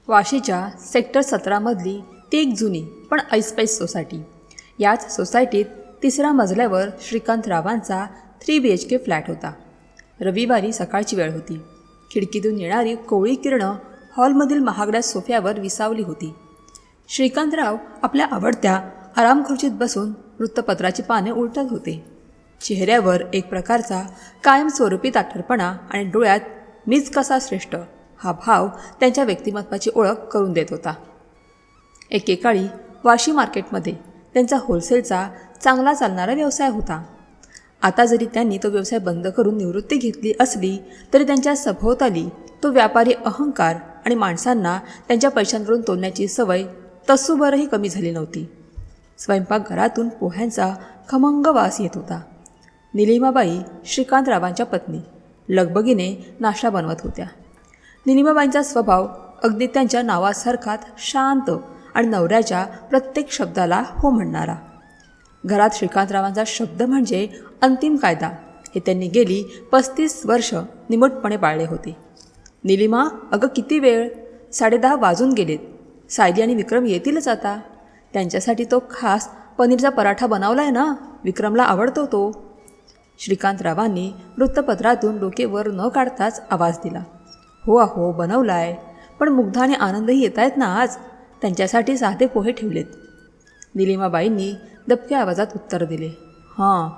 वाशीच्या sector 17मधली ती एक जुनी पण ऐसपैस सोसायटी. याच सोसायटीत 3ऱ्या मजल्यावर श्रीकांतरावांचा 3 BHK फ्लॅट होता. रविवारी सकाळची वेळ होती. खिडकीतून येणारी कोवळी किरणं हॉलमधील महागड्या सोफ्यावर विसावली होती. श्रीकांतराव आपल्या आवडत्या आरामखुर्चीत बसून वृत्तपत्राची पाने उलटत होते. चेहऱ्यावर एक प्रकारचा कायमस्वरूपी ताठरपणा आणि डोळ्यात मीच कसा श्रेष्ठ हा भाव त्यांच्या व्यक्तिमत्वाची ओळख करून देत होता. एकेकाळी वाशी मार्केटमध्ये त्यांचा होलसेलचा चांगला चालणारा व्यवसाय होता. आता जरी त्यांनी तो व्यवसाय बंद करून निवृत्ती घेतली असली तरी त्यांच्या सभोवताली तो व्यापारी अहंकार आणि माणसांना त्यांच्या पैशांवरून तोलण्याची सवय तसूभरही कमी झाली नव्हती. स्वयंपाकघरातून पोह्यांचा खमंग वास येत होता. निलिमाबाई श्रीकांतरावांच्या पत्नी लगबगीने नाश्ता बनवत होत्या. निलिमाबाईंचा स्वभाव अगदी त्यांच्या नावासारखाच शांत आणि नवऱ्याच्या प्रत्येक शब्दाला हो म्हणणारा. घरात श्रीकांतरावांचा शब्द म्हणजे अंतिम कायदा हे त्यांनी गेली 35 वर्ष निमूटपणे पाळले होते. निलिमा, अगं किती वेळ, 10:30 वाजून गेलेत. सायली आणि विक्रम येतीलच आता. त्यांच्यासाठी तो खास पनीरचा पराठा बनवलाय ना, विक्रमला आवडतो तो. श्रीकांतरावांनी वृत्तपत्रातून डोके वर न काढताच आवाज दिला. हो अहो, बनवलाय, पण मुग्धा आणि आनंदही येत आहेत ना आज, त्यांच्यासाठी साधे पोहे ठेवलेत. निलिमाबाईंनी दबक्या आवाजात उत्तर दिले. हां,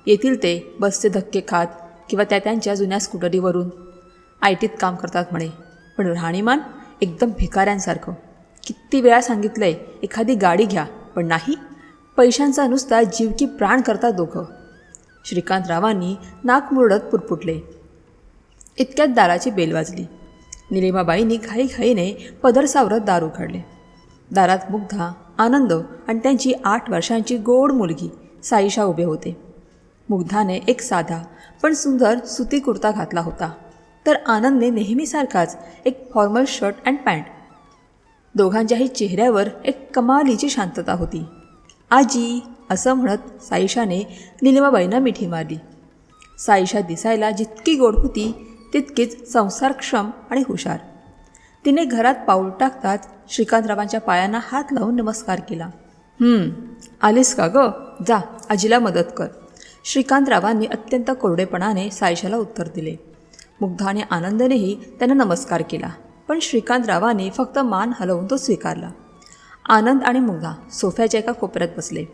येतील ते बसचे धक्के खात किंवा त्यांच्या जुन्या स्कूटरीवरून. ITत काम करतात म्हणे, पण राहणीमान एकदम भिकाऱ्यांसारखं. किती वेळा सांगितलंय एखादी गाडी घ्या, पण नाही, पैशांचा नुसता जीव की प्राण करतात दोघं. श्रीकांतरावांनी नाक मुरडत पुटपुटले. इतक्यात दाराची बेल वाजली. निलिमाबाईंनी घाईघाईने पदर सावरत दार उघडले. दारात मुग्धा, आनंद आणि त्यांची 8 वर्षांची गोड मुलगी साईशा उभे होते. मुग्धाने एक साधा पण सुंदर सुती कुर्ता घातला होता, तर आनंदने नेहमीसारखाच एक फॉर्मल शर्ट अँड पॅन्ट. दोघांच्याही चेहऱ्यावर एक कमालीची शांतता होती. आजी असं म्हणत साईशाने निलिमाबाईंना मिठी मारली. साईशा दिसायला जितकी गोड होती तितकीच संसारक्षम आणि हुशार. तिने घरात पाऊल टाकताच श्रीकांतरावांच्या पायांना हात लावून नमस्कार केला. आलीस का गं? जा, आजीला मदत कर. श्रीकांतरावांनी अत्यंत कोरडेपणाने साईशाला उत्तर दिले. मुग्धा आणि आनंदनेही त्यांना नमस्कार केला, पण श्रीकांतरावांनी फक्त मान हलवून तो स्वीकारला. आनंद आणि मुग्धा सोफ्याच्या एका कोपऱ्यात बसले.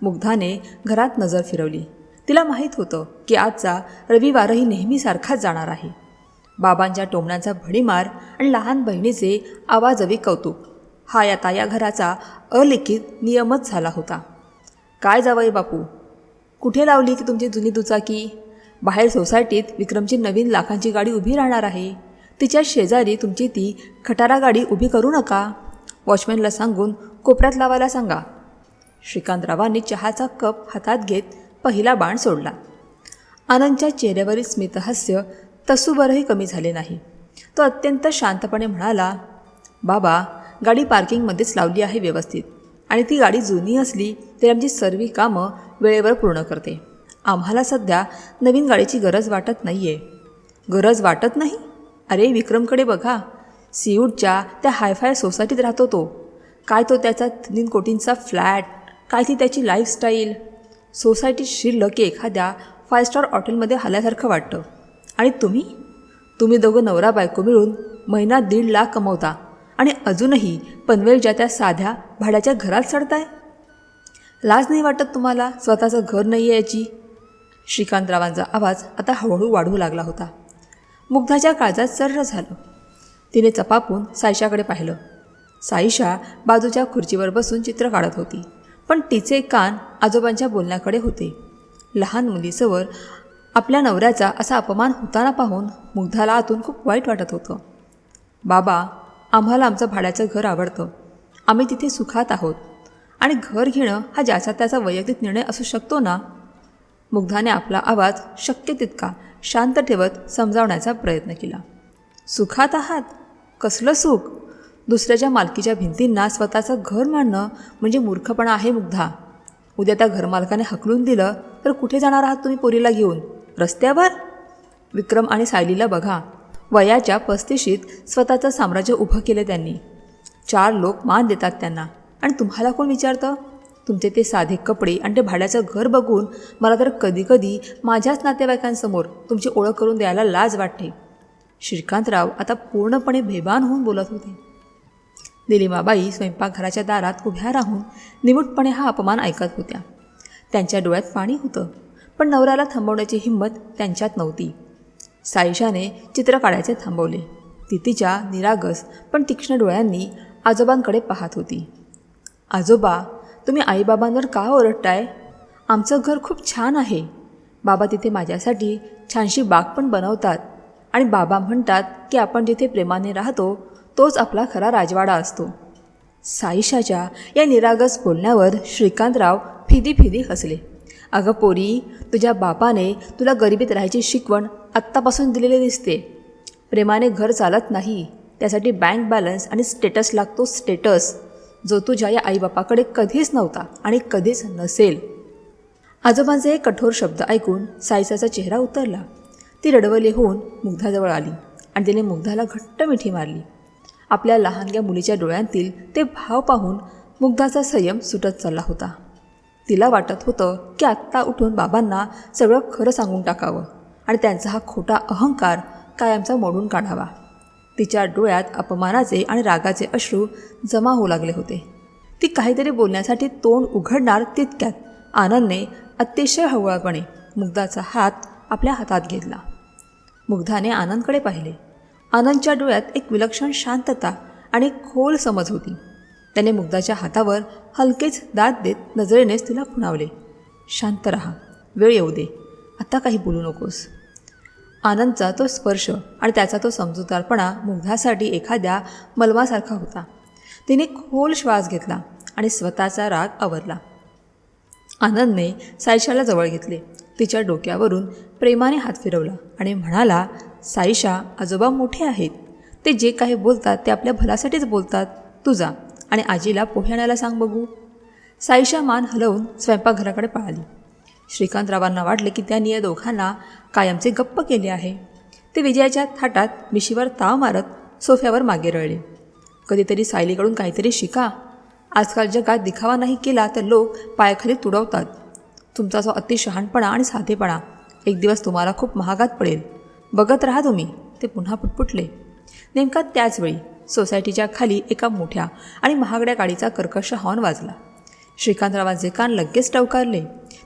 मुग्धाने घरात नजर फिरवली. तिला माहीत होतं की आजचा रविवारही नेहमीसारखाच जाणार आहे. बाबांच्या टोमण्यांचा भडीमार आणि लहान बहिणीचे आवाजवी कौतुक हा आता या घराचा अलिखित नियमच झाला होता. काय जावई बापू, कुठे लावली की तुमची जुनी दुचाकी? बाहेर सोसायटीत विक्रमची नवीन लाखांची गाडी उभी राहणार आहे. तिच्या शेजारी तुमची ती खटारा गाडी उभी करू नका. वॉचमॅनला सांगून कोपऱ्यात लावायला सांगा. श्रीकांतरावांनी चहाचा कप हातात घेत पहिला बाण सोडला. आनंदच्या चेहऱ्यावरील स्मितहास्य तसूभरही कमी झाले नाही. तो अत्यंत शांतपणे म्हणाला, बाबा, गाडी पार्किंगमध्येच लावली आहे व्यवस्थित, आणि ती गाडी जुनी असली तरी आमची सर्व कामं वेळेवर पूर्ण करते. आम्हाला सध्या नवीन गाडीची गरज वाटत नाही आहे. गरज वाटत नाही? अरे विक्रमकडे बघा. सीवूडच्या त्या हायफाय सोसायटीत राहतो तो. काय तो त्याचा 3 कोटींचा फ्लॅट, काय ती त्याची लाईफस्टाईल. सोसायटीत शिरलं की एखाद्या 5 स्टार हॉटेलमध्ये आल्यासारखं वाटतं. आणि तुम्ही दोघं नवरा बायको मिळून महिना 1.5 लाख कमवता आणि अजूनही पनवेलच्या त्या साध्या भाड्याच्या घरात चढताय. लाज नाही वाटत तुम्हाला? स्वतःचं घर नाही आहे याची. श्रीकांतरावांचा आवाज आता हळूहळू वाढू लागला होता. मुग्धाच्या काळजात सर्र झालं. तिने चपापून साईशाकडे पाहिलं. साईशा बाजूच्या खुर्चीवर बसून चित्र काढत होती, पण तिचे कान आजोबांच्या बोलण्याकडे होते. लहान मुलीसमोर आपल्या नवऱ्याचा असा अपमान होताना पाहून मुग्धाला आतून खूप वाईट वाटत होतं. बाबा, आम्हाला आमचं भाड्याचं घर आवडतं. आम्ही तिथे सुखात आहोत, आणि घर घेणं हा ज्याचा त्याचा वैयक्तिक निर्णय असू शकतो ना. मुग्धाने आपला आवाज शक्य तितका शांत ठेवत समजावण्याचा प्रयत्न केला. सुखात आहात? कसलं सुख? दुसऱ्याच्या मालकीच्या भिंतींना स्वतःचं घर मानणं म्हणजे मूर्खपणा आहे मुग्धा. उद्या त्या घरमालकाने हकलून दिलं तर कुठे जाणार आहात तुम्ही पोरीला घेऊन? रस्त्यावर? विक्रम आणि सायलीला बघा. वयाच्या 35शीत स्वतःचं साम्राज्य उभं केलं त्यांनी. 4 लोक मान देतात त्यांना, आणि तुम्हाला कोण विचारतं? तुमचे ते साधे कपडे आणि ते भाड्याचं घर बघून मला तर कधीकधी माझ्याच नातेवाईकांसमोर तुमची ओळख करून द्यायला लाज वाटते. श्रीकांतराव आता पूर्णपणे बेभान होऊन बोलत होते. निलिमाबाई स्वयंपाकघराच्या दारात उभ्या राहून निमूटपणे हा अपमान ऐकत होत्या. त्यांच्या डोळ्यात पाणी होतं, पण नवऱ्याला थांबवण्याची हिंमत त्यांच्यात नव्हती. साईशाने चित्र काढायचे थांबवले. ती तिच्या निरागस पण तीक्ष्ण डोळ्यांनी आजोबांकडे पाहत होती. आजोबा, तुम्ही आईबाबांवर का ओरडताय? आमचं घर खूप छान आहे. बाबा तिथे माझ्यासाठी छानशी बाग पण बनवतात, आणि बाबा म्हणतात की आपण जिथे प्रेमाने राहतो तोच आपला खरा राजवाडा असतो. साईशाच्या या निरागस बोलण्यावर श्रीकांतराव फिदी हसले. अगं पोरी, तुझ्या बापाने तुला गरिबीत राहायची शिकवण आत्तापासून दिलेली दिसते. प्रेमाने घर चालत नाही, त्यासाठी बँक बॅलन्स आणि स्टेटस लागतो, स्टेटस, जो तुझ्या या आईबापाकडे कधीच नव्हता आणि कधीच नसेल. आजोबांचे हे कठोर शब्द ऐकून साईशाचा चेहरा उतरला. ती रडवली होऊन मुग्धाजवळ आली आणि तिने मुग्धाला घट्ट मिठी मारली. आपल्या लहानग्या मुलीच्या डोळ्यांतील ते भाव पाहून मुग्धाचा संयम सुटत चालला होता. तिला वाटत होतं की आत्ता उठून बाबांना सगळं खरं सांगून टाकावं आणि त्यांचा हा खोटा अहंकार कायमचा मोडून काढावा. तिच्या डोळ्यात अपमानाचे आणि रागाचे अश्रू जमा होऊ लागले होते. ती काहीतरी बोलण्यासाठी तोंड उघडणार तितक्यात आनंदने अतिशय हळूवारपणे मुग्धाचा हात आपल्या हातात घेतला. मुग्धाने आनंदकडे पाहिले. आनंदच्या डोळ्यात एक विलक्षण शांतता आणि एक खोल समज होती. त्याने मुग्धाच्या हातावर हलकेच दात देत नजरेनेच तिला खुणावले. शांत रहा, वेळ येऊ दे, आता काही बोलू नकोस. आनंदचा तो स्पर्श आणि त्याचा तो समजूतदारपणा मुग्धासाठी एखाद्या मलमासारखा होता. तिने खोल श्वास घेतला आणि स्वतःचा राग आवरला. आनंदने साईशाला जवळ घेतले. तिच्या डोक्यावरून प्रेमाने हात फिरवला आणि म्हणाला, साईशा, आजोबा मोठे आहेत. ते जे काही बोलतात ते आपल्या भल्यासाठीच बोलतात. तू जा आणि आजीला पोहे आणायला सांग बघू. साईशा मान हलवून स्वयंपाकघराकडे पळाली. श्रीकांतरावांना वाटले की त्यांनी या दोघांना कायमचे गप्प केले आहे. ते विजयाच्या थाटात मिशीवर ताव मारत सोफ्यावर मागे रळले. कधीतरी सायलीकडून काहीतरी शिका. आजकाल जगात दिखावा नाही केला तर लोक पायाखाली तुडवतात. तुमचा जो अतिशहाणपणा आणि साधेपणा एक दिवस तुम्हाला खूप महागात पडेल. बघत राहा तुम्ही. ते पुन्हा पुटपुटले. नेमका त्याचवेळी सोसायटीच्या खाली एका मोठ्या आणि महागड्या गाडीचा कर्कश हॉर्न वाजला. श्रीकांतरावांचे कान लगेच टवकारले.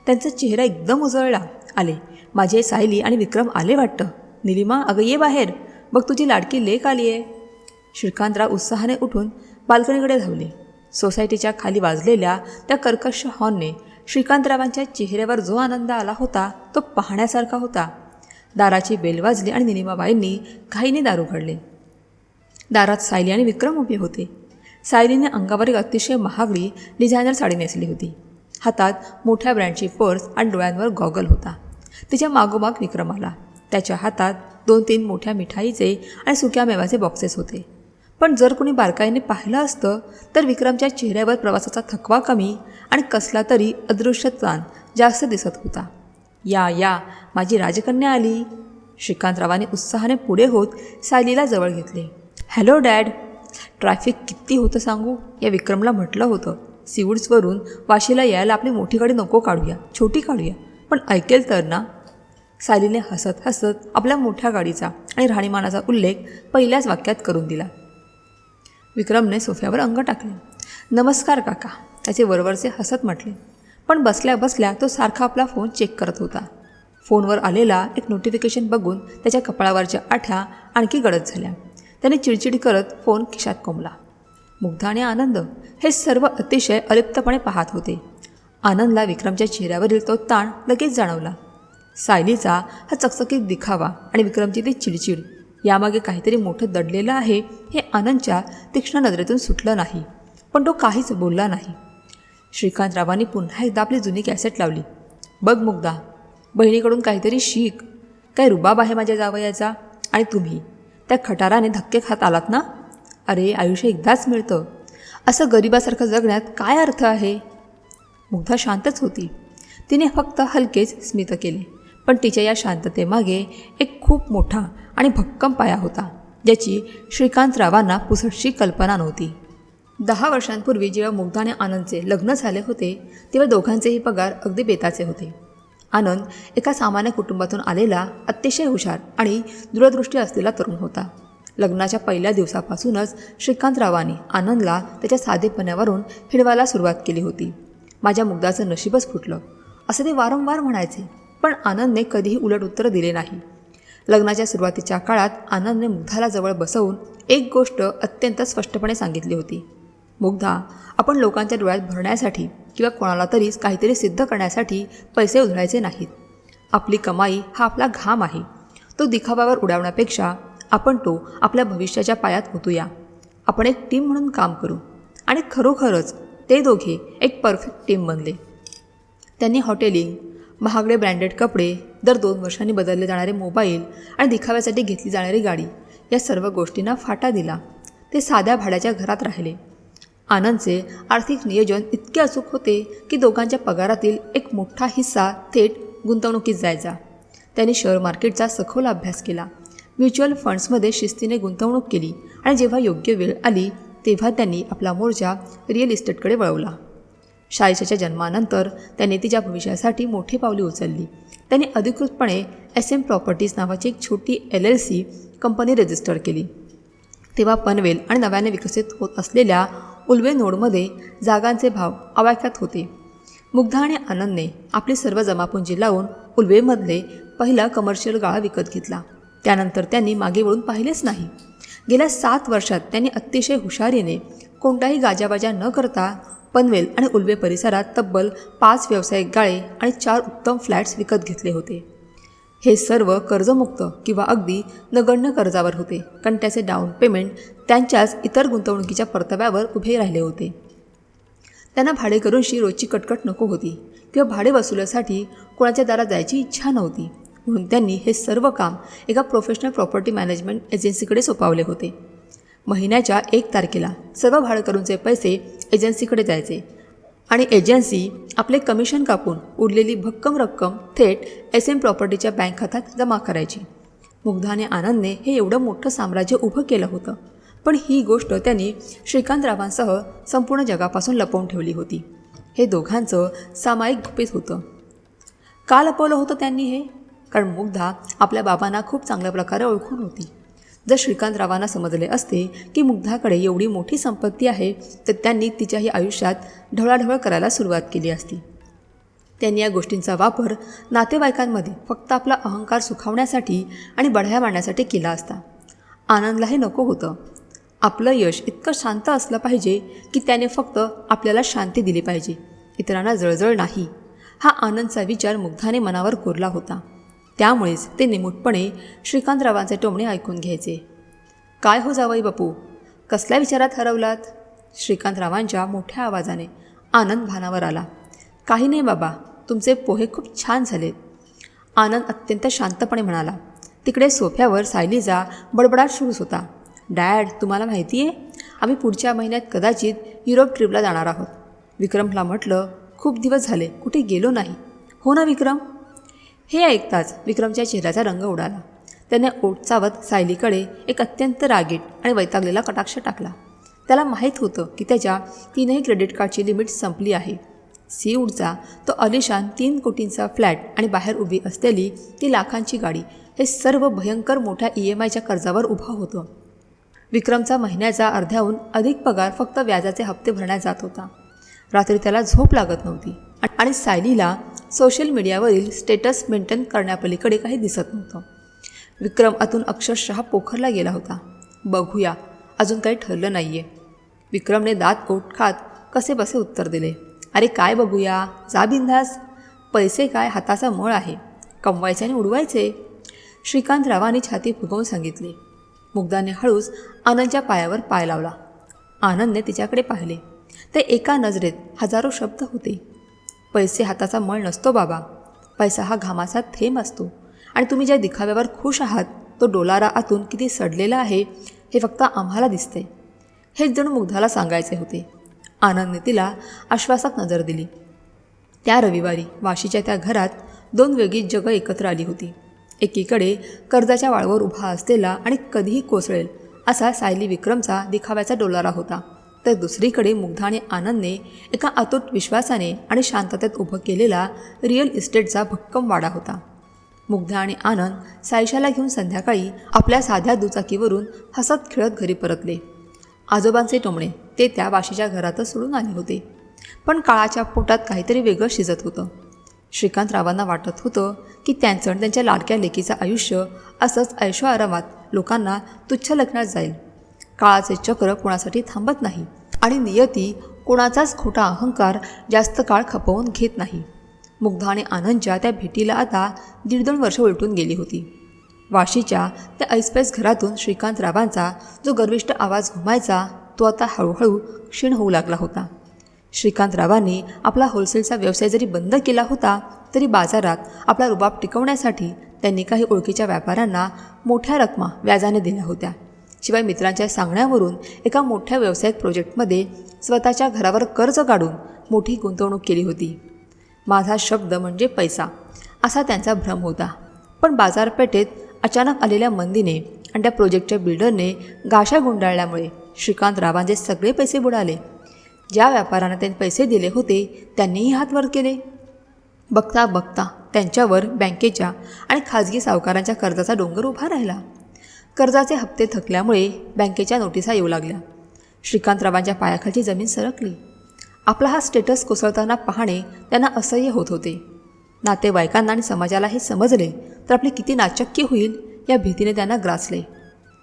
त्यांचा चेहरा एकदम उजळला. आले, माझे सायली आणि विक्रम आले वाटतं. निलिमा, अगं ये बाहेर, बघ तुझी लाडकी लेक आली आहे. श्रीकांतराव उत्साहाने उठून बाल्कनीकडे धावले. सोसायटीच्या खाली वाजलेल्या त्या कर्कश हॉर्नने श्रीकांतरावांच्या चेहऱ्यावर जो आनंद आला होता तो पाहण्यासारखा होता. दाराची बेल वाजली आणि निलिमाबाईंनी घाईने दार उघडले. दारात सायली आणि विक्रम उभे होते. सायलीने अंगावर एक अतिशय महागडी डिझायनर साडी नेसली होती. हातात मोठ्या ब्रँडची पर्स आणि डोळ्यांवर गॉगल होता. तिच्या मागोमाग विक्रम आला. त्याच्या हातात 2-3 मोठ्या मिठाईचे आणि सुक्या मेव्याचे बॉक्सेस होते. पण जर कोणी बारकाईने पाहिलं असतं तर विक्रमच्या चेहऱ्यावर प्रवासाचा थकवा कमी आणि कसला तरी अदृश्य ताण जास्त दिसत होता. या माझी राजकन्या आली. श्रीकांतरावांनी उत्साहाने पुढे होत सायलीला जवळ घेतले. Hello dad. ट्रॅफिक किती होतं सांगू. या विक्रमला म्हटलं होतं सीवूड्सवरून वाशीला यायला आपली मोठी गाडी नको काढूया, छोटी काढूया, पण ऐकेल तर ना. सायलीने हसत हसत आपल्या मोठ्या गाडीचा आणि राहणीमानाचा उल्लेख पहिल्याच वाक्यात करून दिला. विक्रमने सोफ्यावर अंग टाकले. नमस्कार काका, त्याचे वरवरचे हसत म्हटले. पण बसल्या बसल्या तो सारखा आपला फोन चेक करत होता. फोनवर आलेला एक नोटिफिकेशन बघून त्याच्या कपाळावरच्या आठ्या आणखी गडद झाल्या. त्याने चिडचिड करत फोन खिशात कोंबला. मुग्धा आणि आनंद हे सर्व अतिशय अलिप्तपणे पाहत होते. आनंदला विक्रमच्या चेहऱ्यावरील तो ताण लगेच जाणवला. सायलीचा हा चकचकीत दिखावा आणि विक्रमची ती चिडचिड यामागे काहीतरी मोठं दडलेलं आहे हे आनंदच्या तीक्ष्ण नजरेतून सुटलं नाही. पण तो काहीच बोलला नाही. श्रीकांतरावांनी पुन्हा एकदा आपली जुनी कॅसेट लावली. बघ मुग्धा, बहिणीकडून काहीतरी शिक. काय रुबाब आहे माझ्या जावयाचा. आणि तुम्ही त्या खटाराने धक्के खात आलात ना. अरे, आयुष्य एकदाच मिळतं. असं गरिबासारखं जगण्यात काय अर्थ आहे. मुग्धा शांतच होती. तिने फक्त हलकेच स्मित केले. पण तिच्या या शांततेमागे एक खूप मोठा आणि भक्कम पाया होता ज्याची श्रीकांतरावांना पुसटशी कल्पना नव्हती. 10 वर्षांपूर्वी जेव्हा मुग्धा आणि आनंदचे लग्न झाले होते तेव्हा दोघांचेही पगार अगदी बेताचे होते. आनंद एका सामान्य कुटुंबातून आलेला अतिशय हुशार आणि दूरदृष्टी असलेला तरुण होता. लग्नाच्या पहिल्या दिवसापासूनच श्रीकांतरावांनी आनंदला त्याच्या साधेपणावरून हिडवायला सुरुवात केली होती. माझ्या मुग्धाचं नशीबच फुटलं असं ते वारंवार म्हणायचे, पण आनंदने कधीही उलट उत्तर दिले नाही. लग्नाच्या सुरुवातीच्या काळात आनंदने मुग्धाला जवळ बसवून एक गोष्ट अत्यंत स्पष्टपणे सांगितली होती. मुग्धा, आपण लोकांच्या डोळ्यात भरण्यासाठी किंवा कोणाला तरी काहीतरी सिद्ध करण्यासाठी पैसे उधळायचे नाहीत. आपली कमाई हा आपला घाम आहे. तो दिखाव्यावर उडवण्यापेक्षा आपण तो आपल्या भविष्याच्या पायात ओतूया. आपण एक टीम म्हणून काम करू. आणि खरोखरच ते दोघे एक परफेक्ट टीम बनले. त्यांनी हॉटेलिंग, महागडे ब्रँडेड कपडे, दर 2 वर्षांनी बदलले जाणारे मोबाईल आणि दिखाव्यासाठी घेतली जाणारी गाडी या सर्व गोष्टींना फाटा दिला. ते साध्या भाड्याच्या घरात राहिले. आनंदचे आर्थिक नियोजन इतके अचूक होते की दोघांच्या पगारातील एक मोठा हिस्सा थेट गुंतवणुकीत जायचा. त्यांनी शेअर मार्केटचा सखोल अभ्यास केला, म्युच्युअल फंड्समध्ये शिस्तीने गुंतवणूक केली आणि जेव्हा योग्य वेळ आली तेव्हा त्यांनी आपला मोर्चा रिअल इस्टेटकडे वळवला. शाळेच्या जन्मानंतर त्यांनी तिच्या भविष्यासाठी मोठी पावले उचलली. त्यांनी अधिकृतपणे SM प्रॉपर्टीज नावाची एक छोटी LLC कंपनी रजिस्टर केली. तेव्हा पनवेल आणि नव्याने विकसित होत असलेल्या उल्वे नोडमध्ये जागांचे भाव आवाक्यात होते. मुग्धा आणि आनंदने आपली सर्व जमापुंजी लावून उल्वेमधले पहिला कमर्शियल गाळा विकत घेतला. त्यानंतर त्यांनी मागे वळून पाहिलेच नाही. गेल्या 7 वर्षात त्यांनी अतिशय हुशारीने कोणताही गाजाबाजा न करता पनवेल आणि उल्वे परिसरात तब्बल 5 व्यावसायिक गाळे आणि 4 उत्तम फ्लॅट्स विकत घेतले होते. हे सर्व कर्जमुक्त किंवा अगदी नगण्य कर्जावर होते, कारण त्याचे डाऊन पेमेंट त्यांच्याच इतर गुंतवणुकीच्या परताव्यावर उभे राहिले होते. त्यांना भाडेकरूंशी रोजची कटकट नको होती किंवा भाडे वसुलीसाठी कोणाच्या दारात जायची इच्छा नव्हती. म्हणून त्यांनी हे सर्व काम एका प्रोफेशनल प्रॉपर्टी मॅनेजमेंट एजन्सीकडे सोपवले होते. महिन्याच्या 1 तारखेला सर्व भाडेकरूंचे पैसे एजन्सीकडे जायचे आणि एजन्सी आपले कमिशन कापून उरलेली भक्कम रक्कम थेट SM प्रॉपर्टीच्या बँक खात्यात जमा करायची. मुग्धा आणि आनंदने हे एवढं मोठं साम्राज्य उभं केलं होतं, पण ही गोष्ट त्यांनी श्रीकांतरावांसह संपूर्ण जगापासून लपवून ठेवली होती. हे दोघांचं सामायिक गुपित होतं. का लपवलं होतं त्यांनी हे? कारण मुग्धा आपल्या बाबांना खूप चांगल्या प्रकारे ओळखून होती. जर श्रीकांतरावांना समजले असते की मुग्धाकडे एवढी मोठी संपत्ती आहे तर त्यांनी तिच्याही आयुष्यात ढवळाढवळ करायला सुरुवात केली असती. त्यांनी या गोष्टींचा वापर नातेवाईकांमध्ये फक्त आपला अहंकार सुखावण्यासाठी आणि बढाया मांडण्यासाठी केला असता. आनंदला हे नको होतं. आपलं यश इतकं शांत असलं पाहिजे की त्याने फक्त आपल्याला शांती दिली पाहिजे, इतरांना जळजळ नाही. हा आनंदचा विचार मुग्धाने मनावर कोरला होता. त्यामुळेच ते निमूटपणे श्रीकांतरावांचे टोमणे ऐकून घ्यायचे. काय हो जावई बापू, कसल्या विचारात हरवलात? श्रीकांतरावांच्या मोठ्या आवाजाने आनंद भानावर आला. काही नाही बाबा, तुमचे पोहे खूप छान झालेत. आनंद अत्यंत शांतपणे म्हणाला. तिकडे सोफ्यावर सायलीचा बडबडाट सुरूच होता. डॅड, तुम्हाला माहिती आहे, आम्ही पुढच्या महिन्यात कदाचित युरोप ट्रिपला जाणार आहोत. विक्रमला म्हटलं, खूप दिवस झाले कुठे गेलो नाही. हो ना विक्रम? हे ऐकताच विक्रमच्या चेहऱ्याचा रंग उडाला. त्याने ओठ चावत सायलीकडे एक अत्यंत रागीट आणि वैतागलेला कटाक्ष टाकला. त्याला माहीत होतं की त्याच्या 3ही क्रेडिट कार्डची लिमिट संपली आहे. सीवूडचा तो अलिशान 3 कोटींचा फ्लॅट आणि बाहेर उभी असलेली ती लाखांची गाडी, हे सर्व भयंकर मोठ्या EMIच्या कर्जावर उभं होतं. विक्रमचा महिन्याचा अर्ध्याहून अधिक पगार फक्त व्याजाचे हप्ते भरण्यात जात होता. रात्री त्याला झोप लागत नव्हती आणि सायलीला सोशल मीडियावरील स्टेटस मेंटेन करण्यापलीकडे काही दिसत नव्हतं. विक्रम आतून अक्षरशः पोखरला गेला होता. बघूया, अजून काही ठरलं नाही आहे. विक्रमने दात ओठ खात कसे बसे उत्तर दिले. अरे काय बघूया, जा बिंदास. पैसे काय हाताचा मळ आहे, कमवायचे आणि उडवायचे. श्रीकांतरावांनी छाती फुगवून सांगितले. मुग्धाने हळूच आनंदच्या पायावर पाय लावला. आनंदने तिच्याकडे पाहिले. ते एका नजरेत हजारो शब्द होते. पैसे हाताचा मळ नसतो बाबा, पैसा हा घामाचा थेंब असतो. आणि तुम्ही ज्या दिखाव्यावर खुश आहात तो डोलारा आतून किती सडलेला आहे हे फक्त आम्हाला दिसते. हेच जणू मुग्धाला सांगायचे होते. आनंदने तिला आश्वासक नजर दिली. त्या रविवारी वाशीच्या त्या घरात 2 वेगळी जगं एकत्र आली होती. एकीकडे कर्जाच्या वाळवर उभा असलेला आणि कधीही कोसळेल असा सायली विक्रमचा दिखाव्याचा डोलारा होता. तर दुसरीकडे मुग्धा आणि आनंदने एका अतूट विश्वासाने आणि शांततेत उभं केलेला रिअल इस्टेटचा भक्कम वाडा होता. मुग्धा आणि आनंद सायशाला घेऊन संध्याकाळी आपल्या साध्या दुचाकीवरून हसत खेळत घरी परतले. आजोबांचे टोमणे ते त्या वाशीच्या घरातच सोडून आले होते, पण काळाच्या पोटात काहीतरी वेगळं शिजत होतं. श्रीकांतरावांना वाटत होतं की त्यांचं आणि त्यांच्या लाडक्या लेकीचं आयुष्य असंच ऐशोआरामात लोकांना तुच्छ लेखण्यात जाईल. काळाचे चक्र कोणासाठी थांबत नाही आणि नियती कोणाचाच खोटा अहंकार जास्त काळ खपवून घेत नाही. मुग्धा आणि आनंदच्या त्या भेटीला आता 1.5-2 वर्ष उलटून गेली होती. वाशीच्या त्या ऐसपैस घरातून श्रीकांतरावांचा जो गर्विष्ठ आवाज घुमायचा तो आता हळूहळू क्षीण होऊ लागला होता. श्रीकांतरावांनी आपला होलसेलचा व्यवसाय जरी बंद केला होता तरी बाजारात आपला रुबाब टिकवण्यासाठी त्यांनी काही ओळखीच्या व्यापाऱ्यांना मोठ्या रकमा व्याजाने दिल्या होत्या. शिवाय मित्रांच्या सांगण्यावरून एका मोठ्या व्यावसायिक प्रोजेक्टमध्ये स्वतःच्या घरावर कर्ज काढून मोठी गुंतवणूक केली होती. माझा शब्द म्हणजे पैसा असा त्यांचा भ्रम होता. पण बाजारपेठेत अचानक आलेल्या मंदीने आणि त्या प्रोजेक्टच्या बिल्डरने गाशा गुंडाळल्यामुळे श्रीकांतरावांचे सगळे पैसे बुडाले. ज्या व्यापाऱ्यांना त्यांनी पैसे दिले होते त्यांनीही हात वर केले. बघता बघता त्यांच्यावर बँकेच्या आणि खाजगी सावकारांच्या कर्जाचा डोंगर उभा राहिला. कर्जाचे हप्ते थकल्यामुळे बँकेच्या नोटिसा येऊ लागल्या. श्रीकांतरावांच्या पायाखालची जमीन सरकली. आपला हा स्टेटस कोसळताना पाहणे त्यांना असह्य होत होते. नातेवाईकांना आणि समाजाला हे समजले तर आपली किती नाचक्की होईल या भीतीने त्यांना ग्रासले.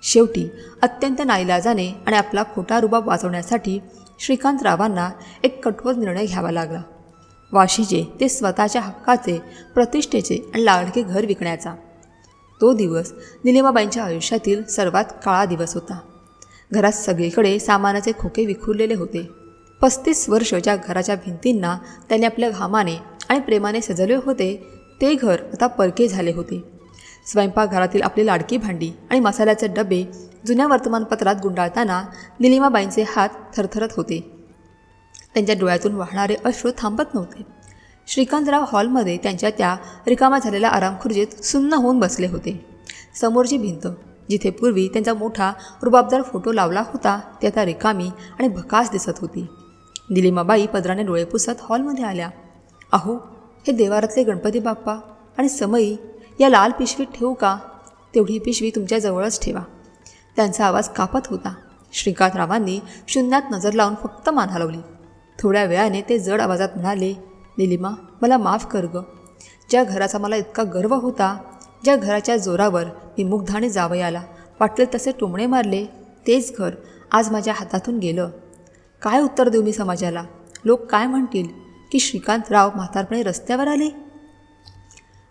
शेवटी अत्यंत नाईलाजाने आणि आपला खोटा रुबाब वाचवण्यासाठी श्रीकांतरावांना एक कठोर निर्णय घ्यावा लागला. वाशीचे ते स्वतःच्या हक्काचे, प्रतिष्ठेचे आणि लाडके घर विकण्याचा. तो दिवस निलिमाबाईंच्या आयुष्यातील सर्वात काळा दिवस होता. घरात सगळीकडे सामानाचे खोके विखुरलेले होते. 35 वर्ष ज्या घराच्या भिंतींना त्यांनी आपल्या घामाने आणि प्रेमाने सजवले होते ते घर आता परके झाले होते. स्वयंपाकघरातील आपली लाडकी भांडी आणि मसाल्याचे डबे जुन्या वर्तमानपत्रात गुंडाळताना निलिमाबाईंचे हात थरथरत होते. त्यांच्या डोळ्यातून वाहणारे अश्रू थांबत नव्हते. श्रीकांतराव हॉलमध्ये त्यांच्या त्या रिकामा झालेल्या आरामखुर्चीत सुन्न होऊन बसले होते. समोरची भिंत जिथे पूर्वी त्यांचा मोठा रुबाबदार फोटो लावला होता ती आता रिकामी आणि भकास दिसत होती. निलिमाबाई पदराने डोळे पुसत हॉलमध्ये आल्या. अहो, हे देवारातले गणपती बाप्पा आणि समई या लाल पिशवीत ठेवू का? तेवढी पिशवी तुमच्याजवळच ठेवा. त्यांचा आवाज कापत होता. श्रीकांतरावांनी शून्यात नजर लावून फक्त मान हलवली. थोड्या वेळाने ते जड आवाजात म्हणाले, निलिमा, मला माफ कर गं. ज्या घराचा मला इतका गर्व होता, ज्या घराच्या जोरावर मी मुग्धाने जावयाला वाटले तसे टोमणे मारले, तेच घर आज माझ्या हातातून गेलं. काय उत्तर देऊ मी समाजाला? लोक काय म्हणतील की श्रीकांतराव म्हातारपणे रस्त्यावर आले?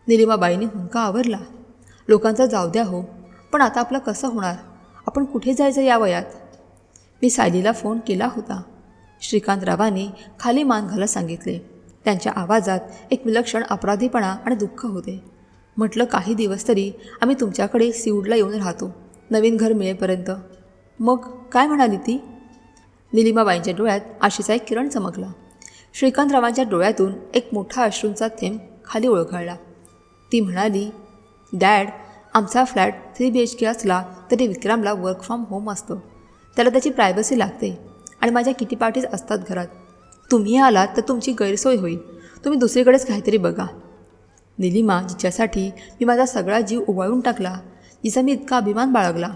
निलिमाबाईंनी हुंका आवरला. लोकांचा जाऊ द्या हो, पण आता आपलं कसं होणार? आपण कुठे जायचं या वयात? मी सायलीला फोन केला होता. श्रीकांतरावांनी खाली मान घालत सांगितले. त्यांच्या आवाजात एक विलक्षण अपराधीपणा आणि दुःख होते. म्हटलं, काही दिवस तरी आम्ही तुमच्याकडे सिऊडला येऊन राहतो, नवीन घर मिळेपर्यंत. मग काय म्हणाली ती? निलिमाबाईंच्या डोळ्यात आशेचा एक किरण चमकला. श्रीकांतरावांच्या डोळ्यातून एक मोठा अश्रूंचा थेंब खाली ओळखळला. ती म्हणाली, डॅड, आमचा फ्लॅट 3 BHK असला तरी विक्रमला वर्क फ्रॉम होम असतं. त्याला त्याची प्रायव्हसी लागते आणि माझ्या किटी पार्टीज असतात घरात. तुम्ही आलात तर तुमची गैरसोय होईल. तुम्ही दुसरीकडेच काहीतरी बघा. निलिमा, जिच्यासाठी मी माझा सगळा जीव उवाळून टाकला, जिचा मी इतका अभिमान बाळगला,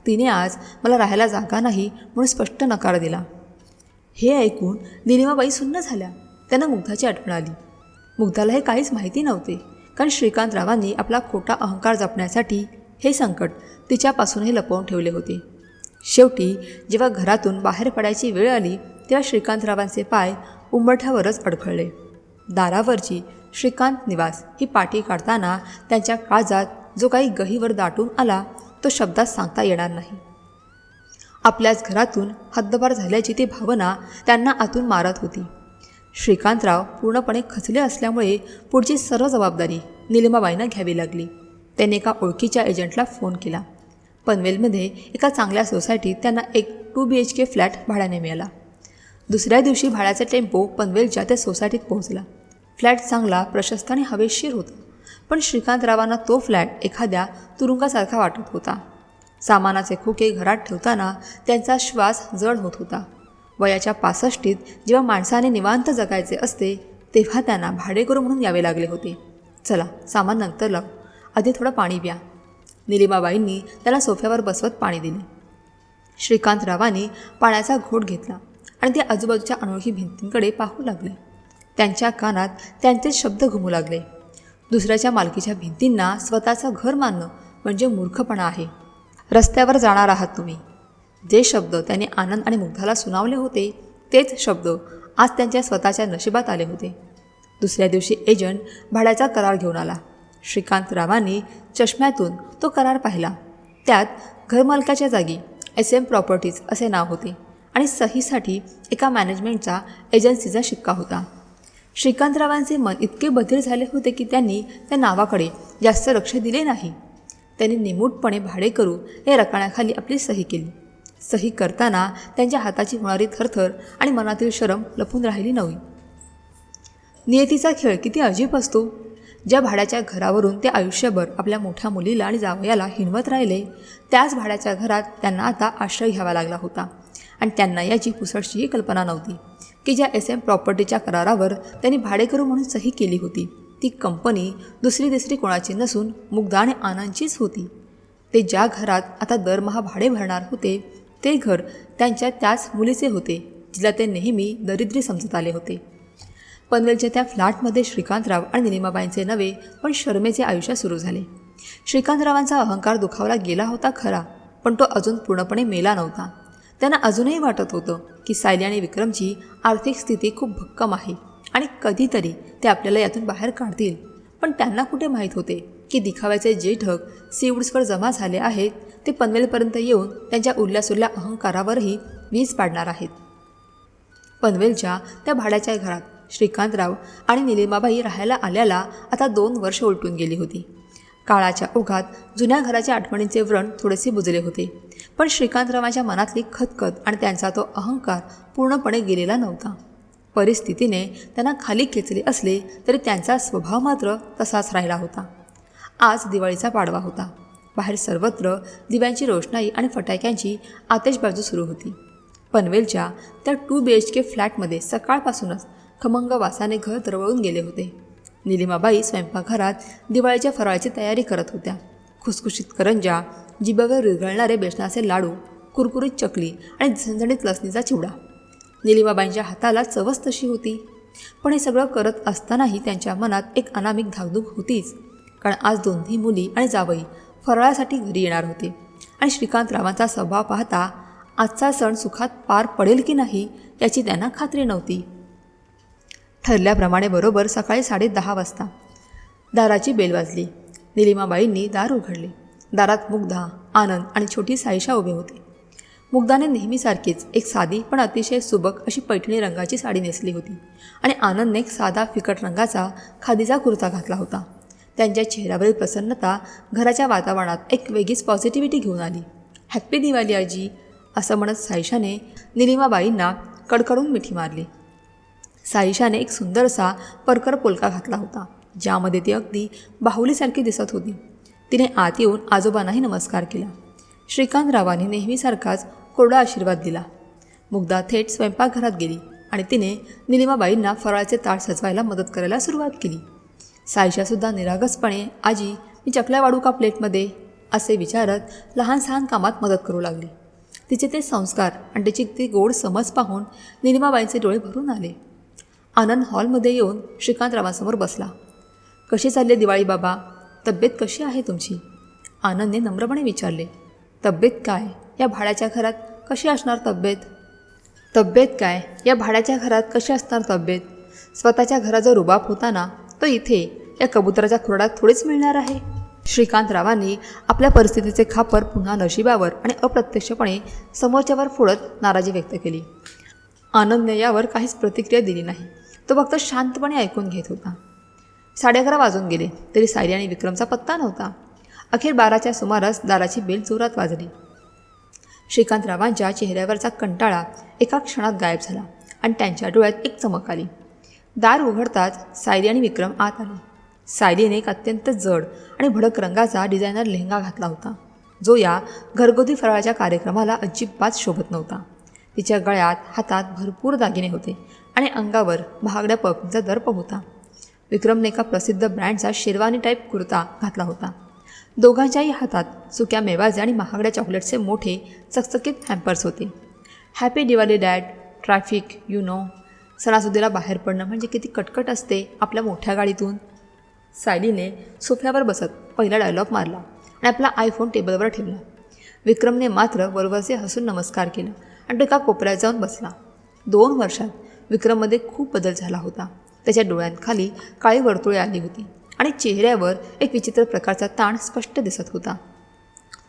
तिने आज मला राहायला जागा नाही म्हणून स्पष्ट नकार दिला. हे ऐकून निलिमाबाई सुन्न झाल्या. त्यांना मुग्धाची आठवण आली. मुग्धाला हे काहीच माहिती नव्हते, कारण श्रीकांतरावांनी आपला खोटा अहंकार जपण्यासाठी हे संकट तिच्यापासूनही लपवून ठेवले होते. शेवटी जेव्हा घरातून बाहेर पडायची वेळ आली तेव्हा श्रीकांतरावांचे पाय उंबरठ्यावरच अडखळले. दारावरची श्रीकांत निवास ही पाटी काढताना त्यांच्या काळजात जो काही गहिवर दाटून आला तो शब्दात सांगता येणार नाही. आपल्याच घरातून हद्दपार झाल्याची ती भावना त्यांना आतून मारत होती. श्रीकांतराव पूर्णपणे खचले असल्यामुळे पुढची सर्व जबाबदारी निलिमाबाईंना घ्यावी लागली. त्यांनी एका ओळखीच्या एजंटला फोन केला. पनवेलमध्ये एका चांगल्या सोसायटीत त्यांना एक 2 BHK फ्लॅट भाड्याने मिळाला. दुसऱ्या दिवशी भाड्याचा टेम्पो पनवेलच्या त्या सोसायटीत पोहोचला. फ्लॅट चांगला, प्रशस्त आणि हवेशीर होता, पण श्रीकांतरावांना तो फ्लॅट एखाद्या तुरुंगासारखा वाटत होता. सामानाचे खोके घरात ठेवताना त्यांचा श्वास जड होत होता. वयाच्या 65ीत जेव्हा माणसाने निवांत जगायचे असते तेव्हा त्यांना भाडेकरू म्हणून यावे लागले होते. चला सामान नंतर लावू, आधी थोडं पाणी प्या. निलिमाबाईंनी त्याला सोफ्यावर बसवत पाणी दिले. श्रीकांतरावांनी पाण्याचा घोट घेतला आणि ते आजूबाजूच्या अनोळखी भिंतींकडे पाहू लागले. त्यांच्या कानात त्यांचेच शब्द घुमू लागले. दुसऱ्याच्या मालकीच्या भिंतींना स्वतःचं घर मानणं म्हणजे मूर्खपणा आहे. रस्त्यावर जाणार आहात तुम्ही. जे शब्द त्यांनी आनंद आणि मुग्धाला सुनावले होते तेच शब्द आज त्यांच्या स्वतःच्या नशिबात आले होते. दुसऱ्या दिवशी एजंट भाड्याचा करार घेऊन आला. श्रीकांतरावांनी चष्म्यातून तो करार पाहिला. त्यात घरमालकाच्या जागी SM प्रॉपर्टीज असे नाव होते आणि सहीसाठी एका मॅनेजमेंटचा एजन्सीचा शिक्का होता. श्रीकांतरावांचे मन इतके बधीर झाले होते की त्यांनी त्या नावाकडे जास्त लक्ष दिले नाही. त्यांनी निमूटपणे भाडेकरू या रकान्याखाली आपली सही केली. सही करताना त्यांच्या हाताची होणारी थरथर आणि मनातील शरम लपून राहिली नव्हती. नियतीचा खेळ किती अजीब असतो. ज्या भाड्याच्या घरावरून ते आयुष्यभर आपल्या मोठ्या मुलीला आणि जावयाला हिणवत राहिले त्याच भाड्याच्या घरात त्यांना आता आश्रय घ्यावा लागला होता आणि त्यांना याची पुसटशीही कल्पना नव्हती की ज्या SM प्रॉपर्टीच्या करारावर त्यांनी भाडेकरू म्हणून सही केली होती ती कंपनी दुसरी तिसरी कोणाची नसून मुग्धा आणि आनंदचीच होती. ते ज्या घरात आता दरमहा भाडे भरणार होते ते घर त्यांच्या त्याच मुलीचे होते जिला ते नेहमी दरिद्री समजत आले होते. पनवेलच्या त्या फ्लॅटमध्ये श्रीकांतराव आणि निलिमाबाईंचे नवे पण शर्मेचे आयुष्य सुरू झाले. श्रीकांतरावांचा अहंकार दुखावला गेला होता खरा, पण तो अजून पूर्णपणे मेला नव्हता. त्यांना अजूनही वाटत होतं की सायली आणि विक्रमची आर्थिक स्थिती खूप भक्कम आहे आणि कधीतरी ते आपल्याला यातून बाहेर काढतील. पण त्यांना कुठे माहीत होते की दिखाव्याचे जे ढग सीवूड्सवर जमा झाले आहेत ते पनवेलपर्यंत येऊन त्यांच्या उरल्यासुरल्या अहंकारावरही वीज पाडणार आहेत. पनवेलच्या त्या भाड्याच्या घरात श्रीकांतराव आणि निलिमाबाई राहायला आल्याला आता 2 वर्ष उलटून गेली होती. काळाच्या ओघात जुन्या घराच्या आठवणींचे व्रण थोडेसे बुजले होते, पण श्रीकांतरावांच्या मनातली खतखत आणि त्यांचा तो अहंकार पूर्णपणे गेलेला नव्हता. परिस्थितीने त्यांना खाली खेचले असले तरी त्यांचा स्वभाव मात्र तसाच राहिला होता. आज दिवाळीचा पाडवा होता. बाहेर सर्वत्र दिव्यांची रोषणाई आणि फटाक्यांची आतिषबाजी सुरू होती. पनवेलच्या त्या 2 BHK फ्लॅटमध्ये सकाळपासूनच खमंग वासाने घर दरवळून गेले होते. निलिमाबाई स्वयंपाकघरात दिवाळीच्या फराळाची तयारी करत होत्या. खुसखुशीत करंजा, जिभेवर विरघळणारे बेसनाचे लाडू, कुरकुरीत चकली आणि झणझणीत लसणीचा चिवडा. निलिमाबाईंच्या हाताला चवच तशी होती. पण हे सगळं करत असतानाही त्यांच्या मनात एक अनामिक धाकधूक होतीच, कारण आज दोन्ही मुली आणि जावई फराळासाठी घरी येणार होते आणि श्रीकांतरावांचा स्वभाव पाहता आजचा सण सुखात पार पडेल की नाही याची त्यांना खात्री नव्हती. ठरल्याप्रमाणे बरोबर सकाळी 10:30 वाजता दाराची बेल वाजली. निलिमाबाईंनी दार उघडले. दारात मुग्धा, आनंद आणि छोटी साईशा उभे होते. मुग्धाने नेहमीसारखीच एक साधी पण अतिशय सुबक अशी पैठणी रंगाची साडी नेसली होती आणि आनंदने एक साधा फिकट रंगाचा खादीचा कुर्ता घातला होता. त्यांच्या चेहऱ्यावरील प्रसन्नता घराच्या वातावरणात एक वेगळीच पॉझिटिव्हिटी घेऊन आली. हॅप्पी दिवाळी आजी, असं म्हणत साईशाने निलिमाबाईंना कडकडून मिठी मारली. साईशाने एक सुंदरसा परकर पोलका घातला होता ज्यामध्ये ती अगदी बाहुलीसारखी दिसत होती. तिने आत येऊन आजोबांनाही नमस्कार केला. श्रीकांतरावांनी नेहमीसारखाच कोरडा आशीर्वाद दिला. मुग्धा थेट स्वयंपाकघरात गेली आणि तिने निलिमाबाईंना फराळाचे ताट सजवायला मदत करायला सुरुवात केली. साईशासुद्धा निरागसपणे आजी मी चकल्या वाढू का प्लेटमध्ये असे विचारत लहान सहान कामात मदत करू लागली. तिचे ते संस्कार आणि तिची ती गोड समज पाहून निलिमाबाईंचे डोळे भरून आले. आनंद हॉलमध्ये येऊन श्रीकांतरावांसमोर बसला. कशी चालली दिवाळी बाबा, तब्येत कशी आहे तुमची? आनंदने नम्रपणे विचारले. तब्येत काय, या भाड्याच्या घरात कशी असणार तब्येत? तब्येत काय, या भाड्याच्या घरात कशी असणार तब्येत? स्वतःच्या घराचा रुबाब होता ना, तो इथे या कबुतराच्या खुराडात थोडीच मिळणार आहे. श्रीकांतरावांनी आपल्या परिस्थितीचे खापर पुन्हा नशिबावर आणि अप्रत्यक्षपणे समोरच्यावर फोडत नाराजी व्यक्त केली. आनंदने यावर काहीच प्रतिक्रिया दिली नाही. तो फक्त शांतपणे ऐकून घेत होता. 11:30 वाजून गेले तरी सायली आणि विक्रमचा पत्ता नव्हता. अखेर 12च्या सुमारास दाराची बेल जोरात वाजली. श्रीकांतरावांच्या चेहऱ्यावरचा कंटाळा एका क्षणात गायब झाला आणि त्यांच्या डोळ्यात एक चमक आली. दार उघडताच सायली आणि विक्रम आत आले. सायलीने एक अत्यंत जड आणि भडक रंगाचा डिझायनर लेहंगा घातला होता जो या घरगुती फराळाच्या कार्यक्रमाला अजिबात शोभत नव्हता. तिच्या गळ्यात हातात भरपूर दागिने होते आणि अंगावर महागड्या परफ्यूमचा दर्प होता. विक्रमने एका प्रसिद्ध ब्रँडचा शेरवानी टाईप कुर्ता घातला होता. दोघांच्याही हातात सुक्या मेवाचे आणि महागड्या चॉकलेट्सचे मोठे चकचकीत हॅम्पर्स होते. Happy Diwali dad, traffic you know. सणासुदीला बाहेर पडणं म्हणजे किती कटकट असते आपल्या मोठ्या गाडीतून. सायलीने सोफ्यावर बसत पहिला डायलॉग मारला आणि आपला आयफोन टेबलवर ठेवला. विक्रमने मात्र वरवरचे हसून नमस्कार केला आणि तो एका कोपऱ्यात जाऊन बसला. 2 वर्षात विक्रममध्ये खूप बदल झाला होता. त्याच्या डोळ्यांखाली काळी वर्तुळे आली होती आणि चेहऱ्यावर एक विचित्र प्रकारचा ताण स्पष्ट दिसत होता.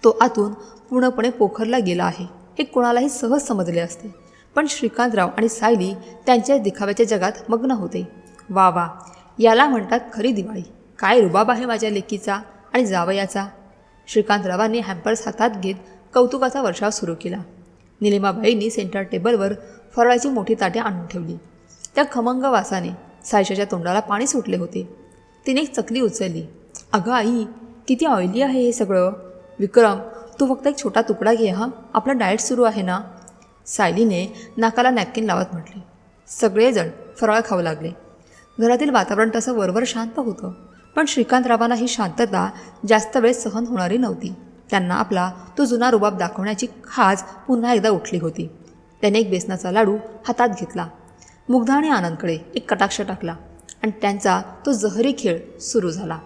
तो आतून पूर्णपणे पोखरला गेला आहे हे कोणालाही सहज समजले असते. पण श्रीकांतराव आणि सायली त्यांच्या दिखाव्याच्या जगात मग्न होते. वा वा, याला म्हणतात खरी दिवाळी. काय रुबाब आहे माझ्या लेकीचा आणि जावयाचा. श्रीकांतरावांनी हॅम्पर्स हातात घेत कौतुकाचा वर्षाव सुरू केला. निलिमाबाईंनी सेंटर टेबलवर फराळाची मोठी ताटे आणून ठेवली. त्या खमंग वासाने सायशाच्या तोंडाला पाणी सुटले होते. तिने एक चकली उचलली. अगं आई, किती ऑइली आहे हे सगळं. विक्रम, तू फक्त एक छोटा तुकडा घे हां, आपला डाएट सुरू आहे ना. सायलीने नाकाला नॅपकिन लावत म्हटले. सगळेजण फराळ खाऊ लागले. घरातील वातावरण तसं वरवर शांत होतं. पण श्रीकांतरावांना ही शांतता जास्त वेळ सहन होणारी नव्हती. त्यांना आपला तो जुना रुबाब दाखवण्याची खाज पुन्हा एकदा उठली होती. त्याने एक बेसनाचा लाडू हातात घेतला. मुग्धा आणि आनंदकडे एक कटाक्ष टाकला आणि त्यांचा तो जहरी खेळ सुरू झाला.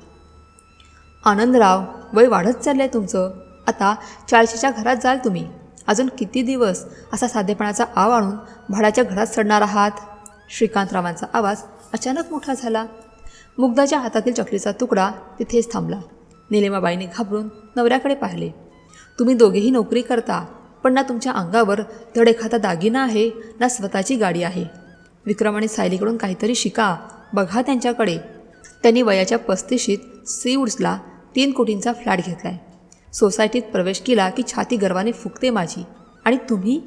आनंदराव, वय वाढत चाललंय तुमचं. आता 40च्या घरात जाल तुम्ही. अजून किती दिवस असा साधेपणाचा आव आणून भाड्याच्या घरात चढणार आहात. श्रीकांतरावांचा आवाज अचानक मोठा झाला. मुग्धाच्या हातातील चकलीचा तुकडा तिथेच थांबला. निलिमाबाईंनी घाबरून नवऱ्याकडे पाहिले. तुम्ही दोघेही नोकरी करता, पण ना तुमच्या अंगावर धड एखादा दागिना आहे ना स्वतःची गाडी आहे. विक्रम आणि सायलीकडून काहीतरी शिका. बघा त्यांच्याकडे. त्यांनी वयाच्या 35शीत सीवूड्सला 3 कोटींचा फ्लॅट घेतलाय. सोसायटीत प्रवेश केला की छाती गर्वाने फुगते माझी. आणि तुम्ही.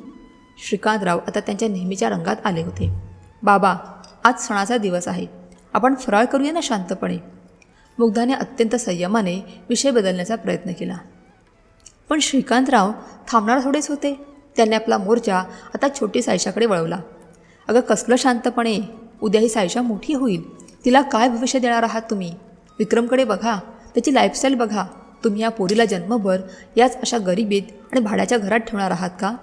श्रीकांतराव आता त्यांच्या नेहमीच्या रंगात आले होते. बाबा, आज सणाचा दिवस आहे. आपण फराळ करूया ना शांतपणे. मुग्धाने अत्यंत संयमाने विषय बदलण्याचा प्रयत्न केला. पण श्रीकांतराव थांबणार थोडेच होते. त्यांनी आपला मोर्चा आता छोटी सायशाकडे वळवला. अगं कसलं शांतपणे. उद्या ही सायशा मोठी होईल. तिला काय भविष्य देणार आहात तुम्ही. विक्रमकडे बघा, त्याची लाईफस्टाईल बघा. तुम्ही या पोरीला जन्मभर याच अशा गरिबीत आणि भाड्याच्या घरात ठेवणार आहात का.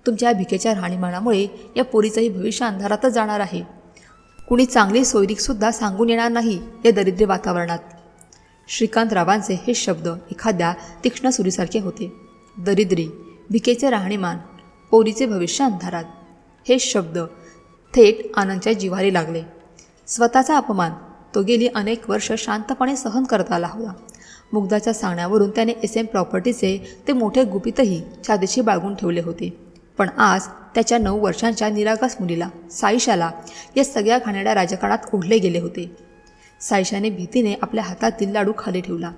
तुमच्या या भिकेच्या राहणीमानामुळे या पोरीचंही भविष्य अंधारातच जाणार आहे. कुणी चांगली सोयरीकसुद्धा सांगून येणार नाही या दरिद्री वातावरणात. श्रीकांतरावांचे हे शब्द एखाद्या तीक्ष्ण सुरीसारखे होते. दरिद्री, भिकेचे राहणीमान, पोरीचे भविष्य अंधारात. हे शब्द थेट आनंदच्या जिव्हारी लागले. स्वतःचा अपमान तो गेली अनेक वर्ष शांतपणे सहन करत आला होता. मुग्धाच्या सांगण्यावरून त्याने SM प्रॉपर्टीचे ते मोठे गुपितही छातीशी बाळगून ठेवले होते. पण आज त्याच्या 9 वर्षांच्या निरागस मुलीला, सायशाला, या सगळ्या घाणेरड्या राजकारणात ओढले गेले होते. सायशाने भीतीने आपल्या हातातील लाडू खाली ठेवला.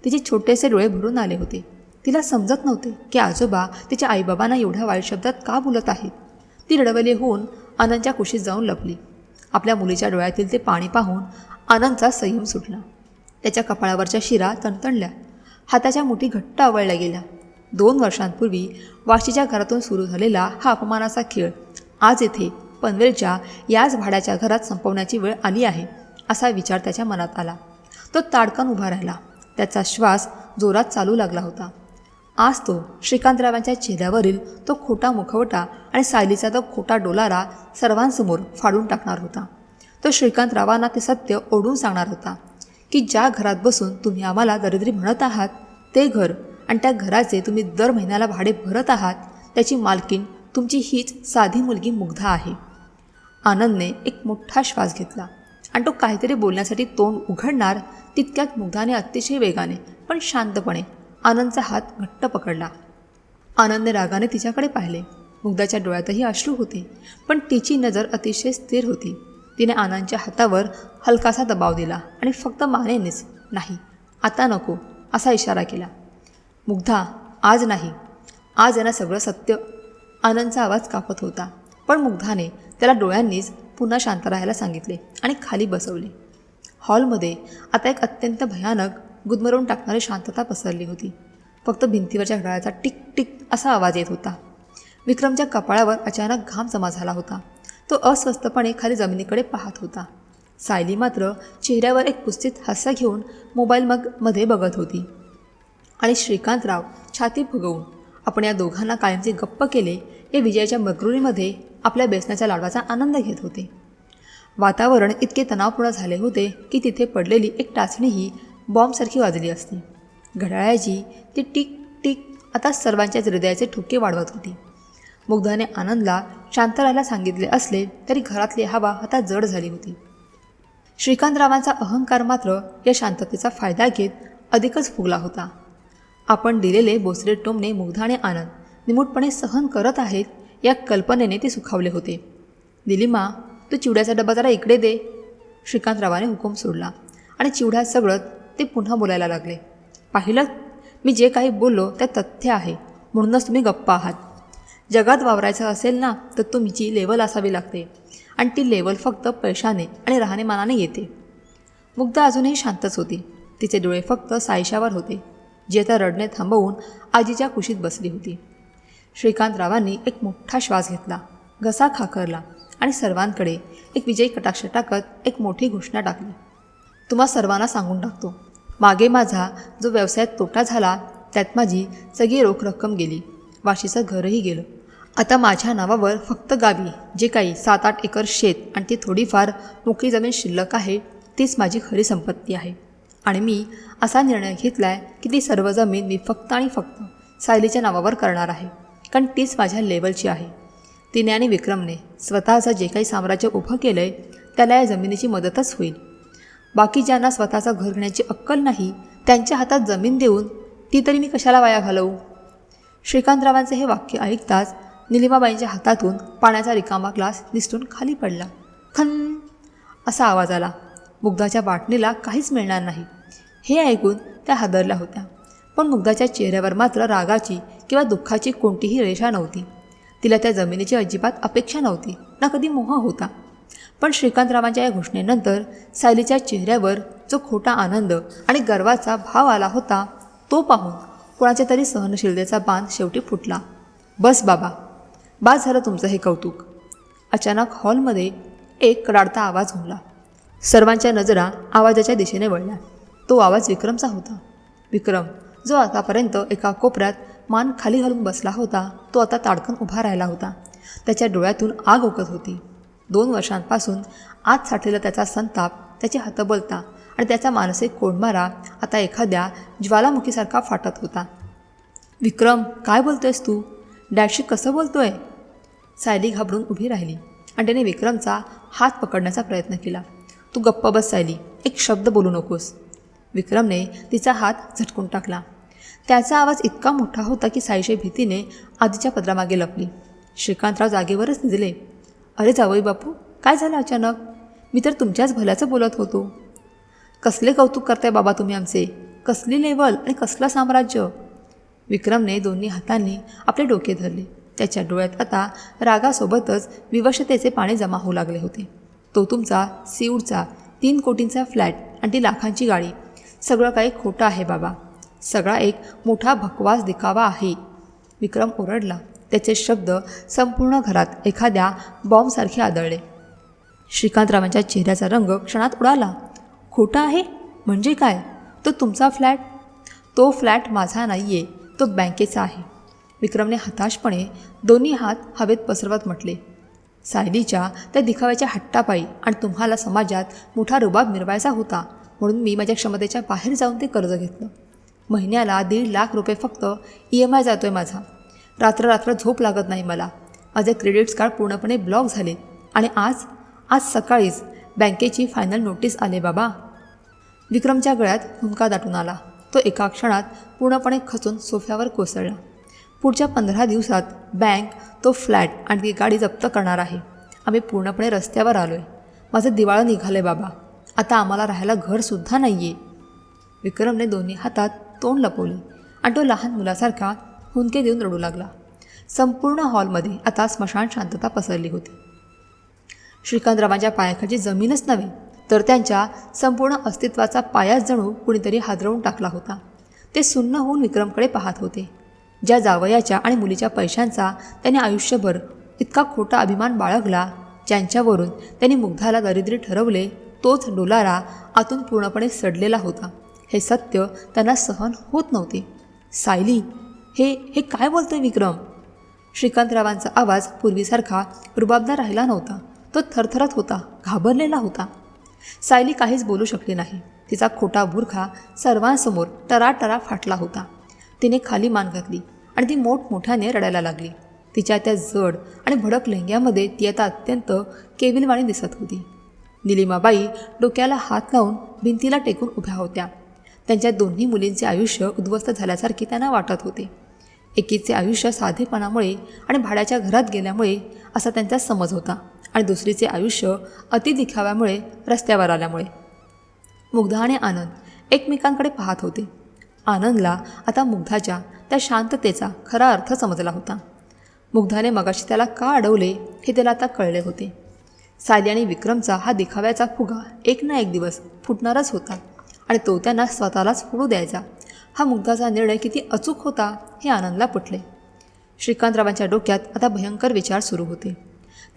तिचे छोटेसे डोळे भरून आले होते. तिला समजत नव्हते की आजोबा तिच्या आईबाबांना एवढ्या वाईट शब्दात का बोलत आहेत. ती रडवली होऊन आनंदच्या कुशीत जाऊन लपली. आपल्या मुलीच्या डोळ्यातील ते पाणी पाहून आनंदचा संयम सुटला. त्याच्या कपाळावरच्या शिरा तणतणल्या. हाताच्या मुठी घट्ट आवळल्या गेल्या. 2 वर्षांपूर्वी वाशीच्या घरातून सुरू झालेला हा अपमानाचा खेळ आज येथे पनवेलच्या याच भाड्याच्या घरात संपवण्याची वेळ आली आहे, असा विचार त्याच्या मनात आला. तो ताडकन उभा राहिला. त्याचा श्वास जोरात चालू लागला होता. आज तो श्रीकांतरावांच्या चेहऱ्यावरील तो खोटा मुखवटा आणि सायलीचा तो खोटा डोलारा सर्वांसमोर फाडून टाकणार होता. तो श्रीकांतरावांना ते सत्य ओढून सांगणार होता की ज्या घरात बसून तुम्ही आम्हाला दरिद्री म्हणत आहात, ते घर आणि त्या घराचे तुम्ही दर महिन्याला भाडे भरत आहात, त्याची मालकीण तुमची हीच साधी मुलगी मुग्धा आहे. आनंदने एक मोठा श्वास घेतला आणि तो काहीतरी बोलण्यासाठी तोंड उघडणार तितक्यात मुग्धाने अतिशय वेगाने पण शांतपणे आनंदचा हात घट्ट पकडला. आनंदने रागाने तिच्याकडे पाहिले. मुग्धाच्या डोळ्यातही अश्रू होते, पण तिची नजर अतिशय स्थिर होती. तिने आनंदच्या हातावर हलकासा दबाव दिला आणि फक्त मानेनेच नाही, आता नको, असा इशारा केला. मुग्धा, आज नाही. आज यांना सगळं सत्य. आनंदचा आवाज कापत होता, पण मुग्धाने त्याला डोळ्यांनीच पुन्हा शांत राहायला सांगितले आणि खाली बसवले. हॉलमध्ये आता एक अत्यंत भयानक, गुदमरवून टाकणारी शांतता पसरली होती. फक्त भिंतीवरच्या घड्याळाचा टिक टिक असा आवाज येत होता. विक्रमच्या कपाळावर अचानक घाम जमा झाला होता. तो अस्वस्थपणे खाली जमिनीकडे पाहत होता. सायली मात्र चेहऱ्यावर एक कुत्सित हास्य घेऊन मध्ये बघत होती आणि श्रीकांतराव छाती फुगवून आपण या दोघांना कायमचे गप्प केले या विजयाच्या मगरुरीमध्ये आपल्या बेसनाच्या लाडवाचा आनंद घेत होते. वातावरण इतके तणावपूर्ण झाले होते की तिथे पडलेली एक टाचणीही बॉम्बसारखी वाजली असती. घड्याळाची ती टिक टिक आता सर्वांच्याच हृदयाचे ठोके वाढवत होती. मुग्धाने आनंदला शांत राहायला सांगितले असले तरी घरातली हवा आता जड झाली होती. श्रीकांतरावांचा अहंकार मात्र या शांततेचा फायदा घेत अधिकच फुगला होता. आपण दिलेले बोचरे टोमणे मुग्धा आणि आनंद निमूटपणे सहन करत आहेत या कल्पनेने ते सुखावले होते. निलिमा, तू चिवड्याचा डबा जरा इकडे दे, श्रीकांतरावाने हुकूम सोडला आणि चिवड्या सगळं ते पुन्हा बोलायला लागले. पाहिलं, मी जे काही बोललो ते तथ्य आहे, म्हणूनच तुम्ही गप्प आहात. जगात वावरायचं असेल ना तर तुमची लेवल असावी लागते आणि ती लेवल फक्त पैशाने आणि राहणीमानाने येते. मुग्धा अजूनही शांतच होती. तिचे डोळे फक्त सायशावर होते, जी आता रडणे थांबवून आजीच्या कुशीत बसली होती. श्रीकांतरावांनी एक मोठा श्वास घेतला, घसा खाकरला आणि सर्वांकडे एक विजयी कटाक्ष टाकत एक मोठी घोषणा टाकली. तुम्हा सर्वांना सांगून टाकतो, मागे माझा जो व्यवसायात तोटा झाला त्यात माझी सगळी रोख रक्कम गेली, वाशीचं घरही गेलं. आता माझ्या नावावर फक्त गावी जे काही 7-8 एकर शेत आणि ती थोडीफार मोकळी जमीन शिल्लक आहे तीच माझी खरी संपत्ती आहे. आणि मी असा निर्णय घेतला आहे की ती सर्व जमीन मी फक्त आणि फक्त सायलीच्या नावावर करणार आहे, कारण तीच माझ्या लेवलची आहे. तिने आणि विक्रमने स्वतःचं जे काही साम्राज्य उभं केलं आहे त्याला या जमिनीची मदतच होईल. बाकी ज्यांना स्वतःचं घर घेण्याची अक्कल नाही त्यांच्या हातात जमीन देऊन ती तरी मी कशाला वाया घालवू. श्रीकांतरावांचे हे वाक्य ऐकताच निलिमाबाईंच्या हातातून पाण्याचा रिकामा ग्लास निसटून खाली पडला. खन असा आवाज आला. मुग्धाच्या वाटणीला काहीच मिळणार नाही हे ऐकून त्या हादरल्या होत्या. पण मुग्धाच्या चेहऱ्यावर मात्र रागाची किंवा दुःखाची कोणतीही रेषा नव्हती. तिला त्या जमिनीची अजिबात अपेक्षा नव्हती, ना कधी मोह होता. पण श्रीकांतरावांच्या या घोषणेनंतर सायलीच्या चेहऱ्यावर जो खोटा आनंद आणि गर्वाचा भाव आला होता तो पाहून कोणाच्या तरी सहनशीलतेचा बांध शेवटी फुटला. बस बाबा, बास झालं तुमचं हे कौतुक. अचानक हॉलमध्ये एक कडाडता आवाज घुमला. सर्वांच्या नजरा आवाजाच्या दिशेने वळल्या. तो आवाज विक्रमचा होता. विक्रम, जो आतापर्यंत एका कोपऱ्यात मान खाली घालून बसला होता, तो आता ताडकन उभा राहिला होता. त्याच्या डोळ्यातून आग ओकत होती. 2 वर्षांपासून आत साठलेला त्याचा संताप, त्याची हतबलता आणि त्याचा मानसिक कोंडमारा आता एखाद्या ज्वालामुखीसारखा फाटत होता. विक्रम, काय बोलतोयस तू? डॅडशी कसं बोलतोय? सायली घाबरून उभी राहिली आणि त्याने विक्रमचा हात पकडण्याचा प्रयत्न केला. तू गप्प बस सायली, एक शब्द बोलू नकोस. विक्रमने तिचा हात झटकून टाकला. त्याचा आवाज इतका मोठा होता की सायशी भीतीने आधीच्या पदरामागे लपली. श्रीकांतराव जागेवरच निजले. अरे जावई बापू, काय झालं अचानक? मी तर तुमच्याच भल्याचं बोलत होतो. कसले कौतुक करताय बाबा तुम्ही आमचे? कसली लेवल आणि कसलं साम्राज्य? विक्रमने दोन्ही हातांनी आपले डोके धरले. त्याच्या डोळ्यात आता रागासोबतच विवशतेचे पाणी जमा होऊ लागले होते. तो तुमचा सीऊडचा 3 कोटींचा फ्लॅट आणि ती लाखांची गाडी सगळं काही खोटं आहे बाबा. सगळा एक मोठा भकवास दिखावा आहे. विक्रम ओरडला. त्याचे शब्द संपूर्ण घरात एखाद्या बॉम्बसारखे आदळले. श्रीकांतरावांच्या चेहऱ्याचा रंग क्षणात उडाला. खोटा आहे म्हणजे काय? तो तुमचा फ्लॅट? तो फ्लॅट माझा नाही आहे, तो बँकेचा आहे. विक्रमने हताशपणे दोन्ही हात हवेत पसरवत म्हटले. सायलीच्या त्या दिखाव्याच्या हट्टापायी आणि तुम्हाला समाजात मोठा रुबाब मिरवायचा होता म्हणून मी माझ्या क्षमतेच्या बाहेर जाऊन ते कर्ज घेतलं. महिन्याला 1.5 लाख रुपये फक्त EMI जातोय माझा. रात्र झोप लागत नाही मला. माझे क्रेडिट्स कार्ड पूर्णपणे ब्लॉक झाले आणि आज सकाळीच बँकेची फायनल नोटीस आले बाबा. विक्रमच्या गळ्यात हुंका दाटून आला. तो एका क्षणात पूर्णपणे खचून सोफ्यावर कोसळला. पुढच्या 15 दिवसात बँक तो फ्लॅट आणि ती गाडी जप्त करणार आहे. आम्ही पूर्णपणे रस्त्यावर आलो आहे. माझं दिवाळं निघालं बाबा. आता आम्हाला राहायला घरसुद्धा नाही आहे. विक्रमने दोन्ही हातात तोंड लपवले आणि तो लहान मुलासारखा हुंदके देऊन रडू लागला. संपूर्ण हॉलमध्ये आता स्मशान शांतता पसरली होती. श्रीकांतरावांच्या पायाखाली जमीनच नव्हे तर त्यांच्या संपूर्ण अस्तित्वाचा पायाच जणू कुणीतरी हादरवून टाकला होता. ते सुन्न होऊन विक्रमकडे पाहत होते. ज्या जावयाच्या आणि मुलीच्या पैशांचा त्याने आयुष्यभर इतका खोटा अभिमान बाळगला, ज्यांच्यावरून त्यांनी मुग्धाला दरिद्री ठरवले, तोच डोलारा आतून पूर्णपणे सडलेला होता. हे सत्य त्यांना सहन होत नव्हते. सायली, हे हे काय बोलतोय विक्रम? श्रीकांतरावांचा आवाज पूर्वीसारखा रुबाबदार राहिला नव्हता. तो थरथरत होता, घाबरलेला होता. सायली काहीच बोलू शकली नाही. तिचा खोटा बुरखा सर्वांसमोर टराटरा फाटला होता. तिने खाली मान घातली आणि ती मोठमोठ्याने रडायला लागली. तिच्या त्या जड आणि भडक लेंग्यामध्ये ती आता अत्यंत केविलवाणी दिसत होती. निलिमाबाई डोक्याला हात लावून भिंतीला टेकून उभ्या होत्या. त्यांच्या दोन्ही मुलींचे आयुष्य उद्ध्वस्त झाल्यासारखे त्यांना वाटत होते. एकीचे आयुष्य साधेपणामुळे आणि भाड्याच्या घरात गेल्यामुळे असा त्यांचा समज होता, आणि दुसरीचे आयुष्य अतिदिखाव्यामुळे रस्त्यावर आल्यामुळे. मुग्धा आणि आनंद एकमेकांकडे पाहत होते. आनंदला आता मुग्धाच्या त्या शांततेचा खरा अर्थ समजला होता. मुग्धाने मगाशी त्याला का अडवले हे त्याला आता कळले होते. सायली आणि विक्रमचा हा दिखाव्याचा फुगा एक ना एक दिवस फुटणारच होता, आणि तो त्यांना स्वतःलाच फुटू द्यायचा. हा मुग्धाचा निर्णय किती अचूक होता हे आनंदला पटले. श्रीकांतरावांच्या डोक्यात आता भयंकर विचार सुरू होते.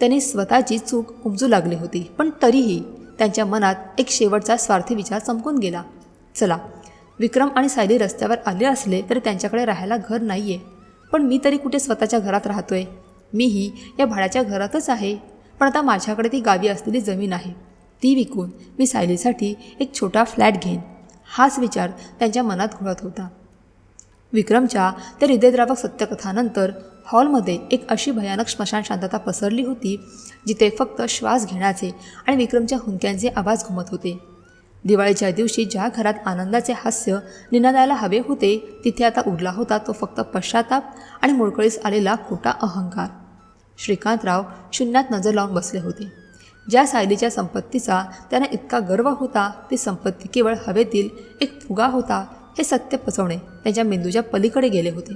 त्यांनी स्वतःची चूक उमजू लागली होती, पण तरीही त्यांच्या मनात एक शेवटचा स्वार्थी विचार चमकून गेला. चला, विक्रम आणि सायली रस्त्यावर आले असले तरी त्यांच्याकडे राहायला घर नाही आहे, पण मी तरी कुठे स्वतःच्या घरात राहतोय? मीही या भाड्याच्या घरातच आहे, पण आता माझ्याकडे ती गावी असलेली जमीन आहे. ती विकून मी सायलीसाठी एक छोटा फ्लॅट घेईन, हाच विचार त्यांच्या मनात घोळत होता. विक्रमच्या त्या हृदयद्रावक सत्यकथानंतर हॉलमध्ये एक अशी भयानक स्मशान शांतता पसरली होती, जिथे फक्त श्वास घेण्याचे आणि विक्रमच्या हुंक्यांचे आवाज घुमत होते. दिवाळीच्या दिवशी ज्या घरात आनंदाचे हास्य निनादायला हवे होते, तिथे आता उरला होता तो फक्त पश्चाताप आणि मोडकळीस आलेला खोटा अहंकार. श्रीकांतराव शून्यात नजर लावून बसले होते. ज्या सायलीच्या संपत्तीचा त्यांना इतका गर्व होता, ती संपत्ती केवळ हवेतील एक फुगा होता हे सत्य पचवणे त्यांच्या मेंदूच्या पलीकडे गेले होते.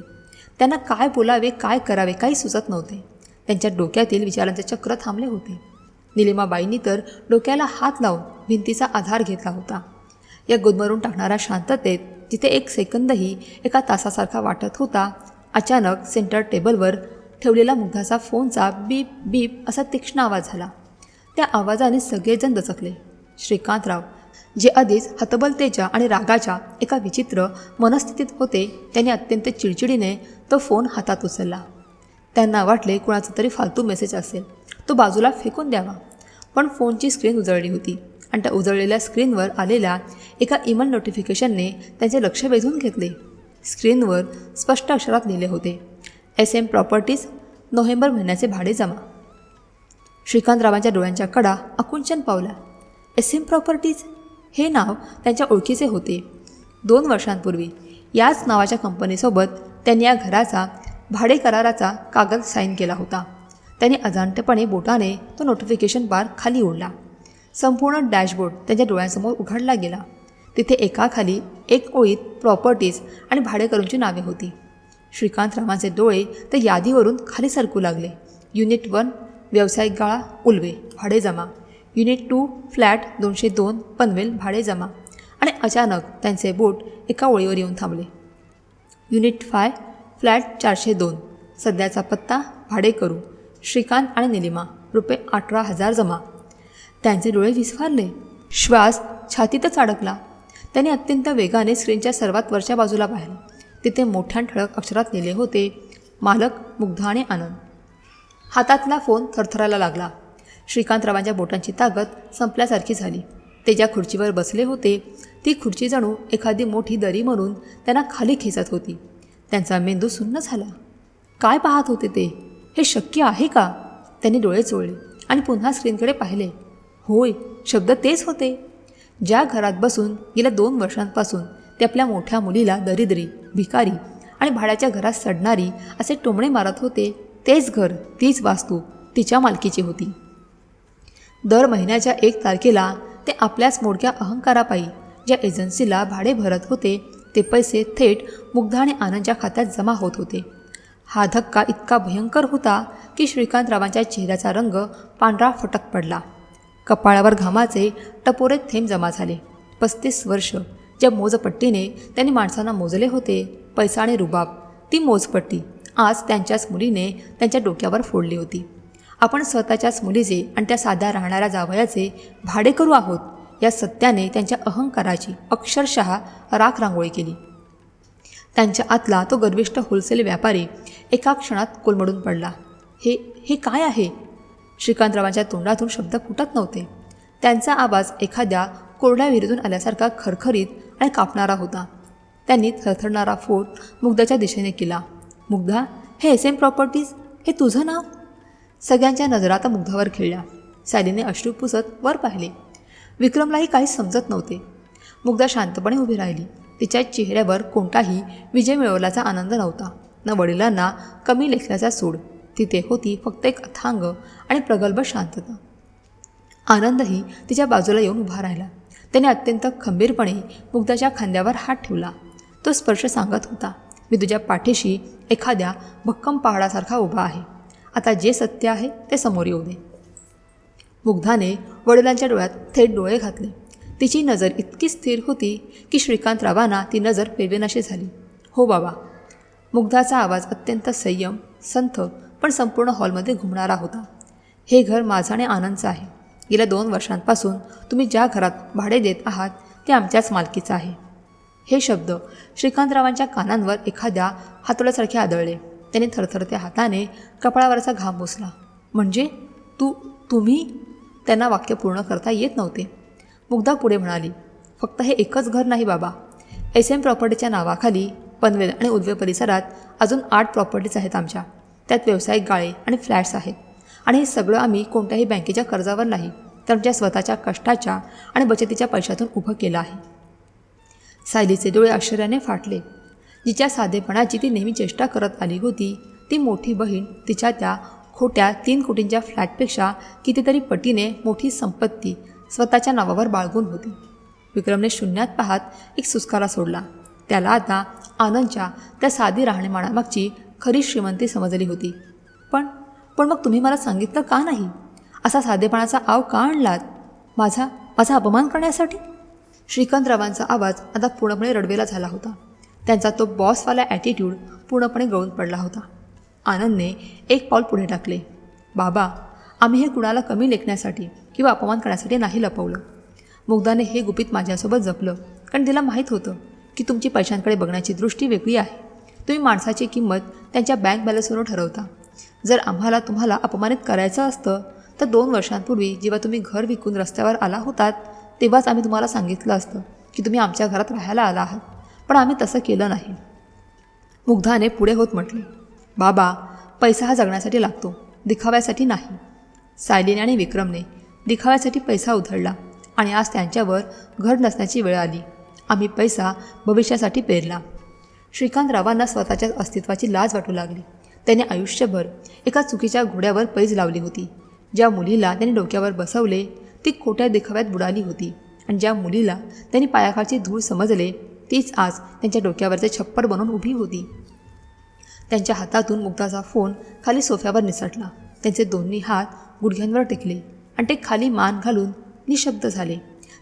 त्यांना काय बोलावे, काय करावे काही सुचत नव्हते. त्यांच्या डोक्यातील विचारांचे चक्र थांबले होते. निलिमाबाईंनी तर डोक्याला हात लावून भिंतीचा आधार घेतला होता. या गुदमरून टाकणाऱ्या शांततेत, जिथे एक सेकंदही एका तासासारखा वाटत होता, अचानक सेंटर टेबलवर ठेवलेला मुग्धाचा फोनचा बीप बीप असा तीक्ष्ण आवाज झाला. त्या आवाजाने सगळेजण दचकले. श्रीकांतराव, जे आधीच हतबलतेच्या आणि रागाच्या एका विचित्र मनस्थितीत होते, त्यांनी अत्यंत चिडचिडीने तो फोन हातात उचलला. त्यांना वाटले कुणाचा तरी फालतू मेसेज असेल, तो बाजूला फेकून द्यावा. पण फोनची स्क्रीन उजळली होती, आणि त्या उजळलेल्या स्क्रीनवर आलेल्या एका ईमेल नोटिफिकेशनने त्यांचे लक्ष वेधून घेतले. स्क्रीनवर स्पष्ट अक्षरात लिहिले होते, SM प्रॉपर्टीज, नोव्हेंबर महिन्याचे भाडे जमा. श्रीकांतरावांच्या डोळ्यांच्या कडा आकुंचन पावला. SM प्रॉपर्टीज हे नाव त्यांच्या ओळखीचे होते. 2 वर्षांपूर्वी याच नावाच्या कंपनीसोबत त्यांनी या घराचा भाडे कराराचा कागद साईन केला होता. त्यांनी अजाणतेपणे बोटाने तो नोटिफिकेशन बार खाली ओढला. संपूर्ण डॅशबोर्ड त्यांच्या डोळ्यांसमोर उघडला गेला. तिथे एकाखाली एक ओळीत प्रॉपर्टीज आणि भाडेकरूंची नावे होती. श्रीकांतरावांचे डोळे त्या यादीवरून खाली सरकू लागले. युनिट 1 व्यावसायिक गाळा उल्वे, भाडे जमा. युनिट 2 फ्लॅट 202 पनवेल, भाडे जमा. आणि अचानक त्यांचे बोट एका ओळीवर येऊन थांबले. युनिट 5 फ्लॅट 402, सध्याचा पत्ता, भाडेकरू श्रीकांत आणि निलिमा, रुपये 18,000 जमा. त्यांचे डोळे विस्फारले. श्वास छातीतच अडकला. त्यांनी अत्यंत वेगाने स्क्रीनच्या सर्वात वरच्या बाजूला पाहिलं. तिथे मोठ्या ठळक अक्षरात लिहिले होते, मालक मुग्धा आणि आनंद. हातातला फोन थरथरायला लागला. श्रीकांतरावांच्या बोटांची ताकद संपल्यासारखी झाली. ते ज्या खुर्चीवर बसले होते, ती खुर्ची जणू एखादी मोठी दरी म्हणून त्यांना खाली खेचत होती. त्यांचा मेंदू सुन्न झाला. काय पाहत होते ते? हे शक्य आहे का? त्यांनी डोळे चोळले आणि पुन्हा स्क्रीनकडे पाहिले. होय, शब्द तेच होते. ज्या घरात बसून गेल्या 2 वर्षांपासून ते आपल्या मोठ्या मुलीला दरिद्री, भिकारी आणि भाड्याच्या घरात सडणारी असे टोमणे मारत होते, तेच घर, तीच वास्तू तिच्या मालकीची होती. दर महिन्याच्या 1 तारखेला ते आपल्याच मोडक्या अहंकारापायी ज्या एजन्सीला भाडे भरत होते, ते पैसे थेट मुग्धा आणि आनंदच्या खात्यात जमा होत होते. हा धक्का इतका भयंकर होता की श्रीकांतरावांच्या चेहऱ्याचा रंग पांढरा फटक पडला. कपाळावर घामाचे टपोरे थेंब जमा झाले. 35 वर्ष ज्या मोजपट्टीने त्यांनी माणसांना मोजले होते, पैसा आणि रुबाब, ती मोजपट्टी आज त्यांच्याच मुलीने त्यांच्या डोक्यावर फोडली होती. आपण स्वतःच्याच मुलीचे आणि त्या साध्या राहणाऱ्या जावयाचे भाडेकरू आहोत या सत्याने त्यांच्या अहंकाराची अक्षरशः राख रांगोळी केली. त्यांच्या आतला तो गर्विष्ठ होलसेल व्यापारी एका क्षणात कोलमडून पडला. हे हे काय आहे? श्रीकांतरावांच्या तोंडातून शब्द फुटत नव्हते. त्यांचा आवाज एखाद्या कोरड्या विहिरीतून आल्यासारखा खरखरीत आणि कापणारा होता. त्यांनी थरथरणारा फोन मुग्धाच्या दिशेने केला. मुग्धा, हे SM प्रॉपर्टीज, हे तुझं नाव? सगळ्यांच्या नजरा आता मुग्धावर खिळल्या. सायलीने अश्रू पुसत वर पाहिले. विक्रमलाही काही समजत नव्हते. मुग्धा शांतपणे उभी राहिली. तिच्या चेहऱ्यावर कोणताही विजय मिळवल्याचा आनंद नव्हता, न वडिलांना कमी लेखल्याचा सूड. तिथे होती फक्त एक अथांग आणि प्रगल्भ शांतता. आनंदही तिच्या बाजूला येऊन उभा राहिला. त्याने अत्यंत खंबीरपणे मुग्धाच्या खांद्यावर हात ठेवला. तो स्पर्श सांगत होता, मी तुझ्या पाठीशी एखाद्या भक्कम पहाडासारखा उभा आहे. आता जे सत्य आहे ते समोर येऊ दे. मुग्धाने वडिलांच्या डोळ्यात थेट डोळे घातले. तिची नजर इतकी स्थिर होती की श्रीकांतरावांना ती नजर पेवेनाशी झाली. हो बाबा. मुग्धाचा आवाज अत्यंत संयम, संथ पण संपूर्ण हॉलमध्ये घुमणारा होता. हे घर माझं आणि आनंदचं आहे. गेल्या 2 वर्षांपासून तुम्ही ज्या घरात भाडे देत आहात ते आमच्याच मालकीचं आहे. हे शब्द श्रीकांतरावांच्या कानांवर एखाद्या हातोड्यासारखे आदळले. त्याने थरथरत्या हाताने कपाळावरचा घाम पुसला. म्हणजे तुम्ही? त्यांना वाक्य पूर्ण करता येत नव्हते. मुग्धा पुढे म्हणाली, फक्त हे एकच घर नाही बाबा. SM प्रॉपर्टीच्या नावाखाली पनवेल आणि उजवे परिसरात अजून 8 प्रॉपर्टीज आहेत आमच्या. त्यात व्यावसायिक गाळे आणि फ्लॅट्स आहेत. आणि हे सगळं आम्ही कोणत्याही बँकेच्या कर्जावर नाही, तर आमच्या स्वतःच्या कष्टाच्या आणि बचतीच्या पैशातून उभं केलं आहे. सायलीचे डोळे आश्चर्याने फाटले. जिच्या साधेपणाची ती नेहमी चेष्टा करत आली होती, ती मोठी बहीण तिच्या त्या खोट्या 3 कोटींच्या फ्लॅटपेक्षा कितीतरी पटीने मोठी संपत्ती स्वतःच्या नावावर बाळगून होती. विक्रमने शून्यात पाहत एक सुस्कारा सोडला. त्याला आता आनंदच्या त्या साधी राहणीमानामागची खरी श्रीमंती समजली होती. पण मग तुम्ही मला सांगितलं का नाही? असा साधेपणाचा आव का आणलात? माझा अपमान करण्यासाठी? श्रीकांतरावांचा आवाज आता पूर्णपणे रडवेला झाला होता. त्यांचा तो बॉसवाला ॲटिट्यूड पूर्णपणे गळून पडला होता. आनंदने एक पाऊल पुढे टाकले. बाबा, आम्ही हे कुणाला कमी लेखण्यासाठी किंवा अपमान करण्यासाठी नाही लपवलं. मुग्धाने हे गुपित माझ्यासोबत जपलं, कारण तिला माहीत होतं की तुमची पैशांकडे बघण्याची दृष्टी वेगळी आहे. तुम्ही माणसाची किंमत त्यांच्या बँक बॅलन्सवरून ठरवता. जर आम्हाला तुम्हाला अपमानित करायचं असतं तर 2 वर्षांपूर्वी जेव्हा तुम्ही घर विकून रस्त्यावर आला होतात तेव्हाच आम्ही तुम्हाला सांगितलं असतं की तुम्ही आमच्या घरात राहायला आला आहात. पण आम्ही तसं केलं नाही. मुग्धाने पुढे होत म्हटले, बाबा, पैसा हा जगण्यासाठी लागतो, दिखाव्यासाठी नाही. सायलीने आणि विक्रमने दिखाव्यासाठी पैसा उधळला आणि आज त्यांच्यावर घर नसण्याची वेळ आली. आम्ही पैसा भविष्यासाठी पेरला. श्रीकांतरावांना स्वतःच्या अस्तित्वाची लाज वाटू लागली. त्याने आयुष्यभर एका चुकीच्या घोड्यावर पैज लावली होती. ज्या मुलीला त्यांनी डोक्यावर बसवले ती खोट्या दिखाव्यात बुडाली होती, आणि ज्या मुलीला त्यांनी पायाखालची धूळ समजले तीच आज त्यांच्या डोक्यावरचे छप्पर बनून उभी होती. त्यांच्या हातातून मुग्धाचा फोन खाली सोफ्यावर निसटला. त्यांचे दोन्ही हात गुडघ्यांवर टेकले आणि ते खाली मान घालून निशब्द झाले.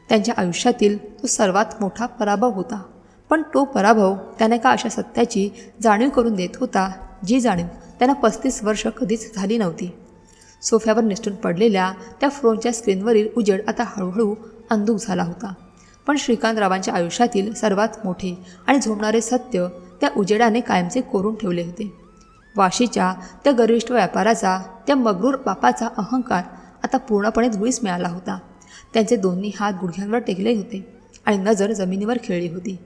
त्यांच्या आयुष्यातील तो सर्वात मोठा पराभव होता. पण तो पराभव त्यांना एका अशा सत्याची जाणीव करून देत होता, जी जाणीव त्यांना 35 वर्ष कधीच झाली नव्हती. सोफ्यावर निसटून पडलेल्या त्या फोनच्या स्क्रीनवरील उजेड आता हळूहळू अंधुक झाला होता. पण श्रीकांतरावांच्या आयुष्यातील सर्वात मोठे आणि झोंबणारे सत्य त्या उजेडाने कायमचे कोरून ठेवले होते. वाशीच्या त्या गर्विष्ठ व्यापाराचा, त्या मगरूर बापाचा अहंकार आता पूर्णपणे धुळीस मिळाला होता. त्यांचे दोन्ही हात गुडघ्यांवर टेकले होते आणि नजर जमिनीवर खेळली होती.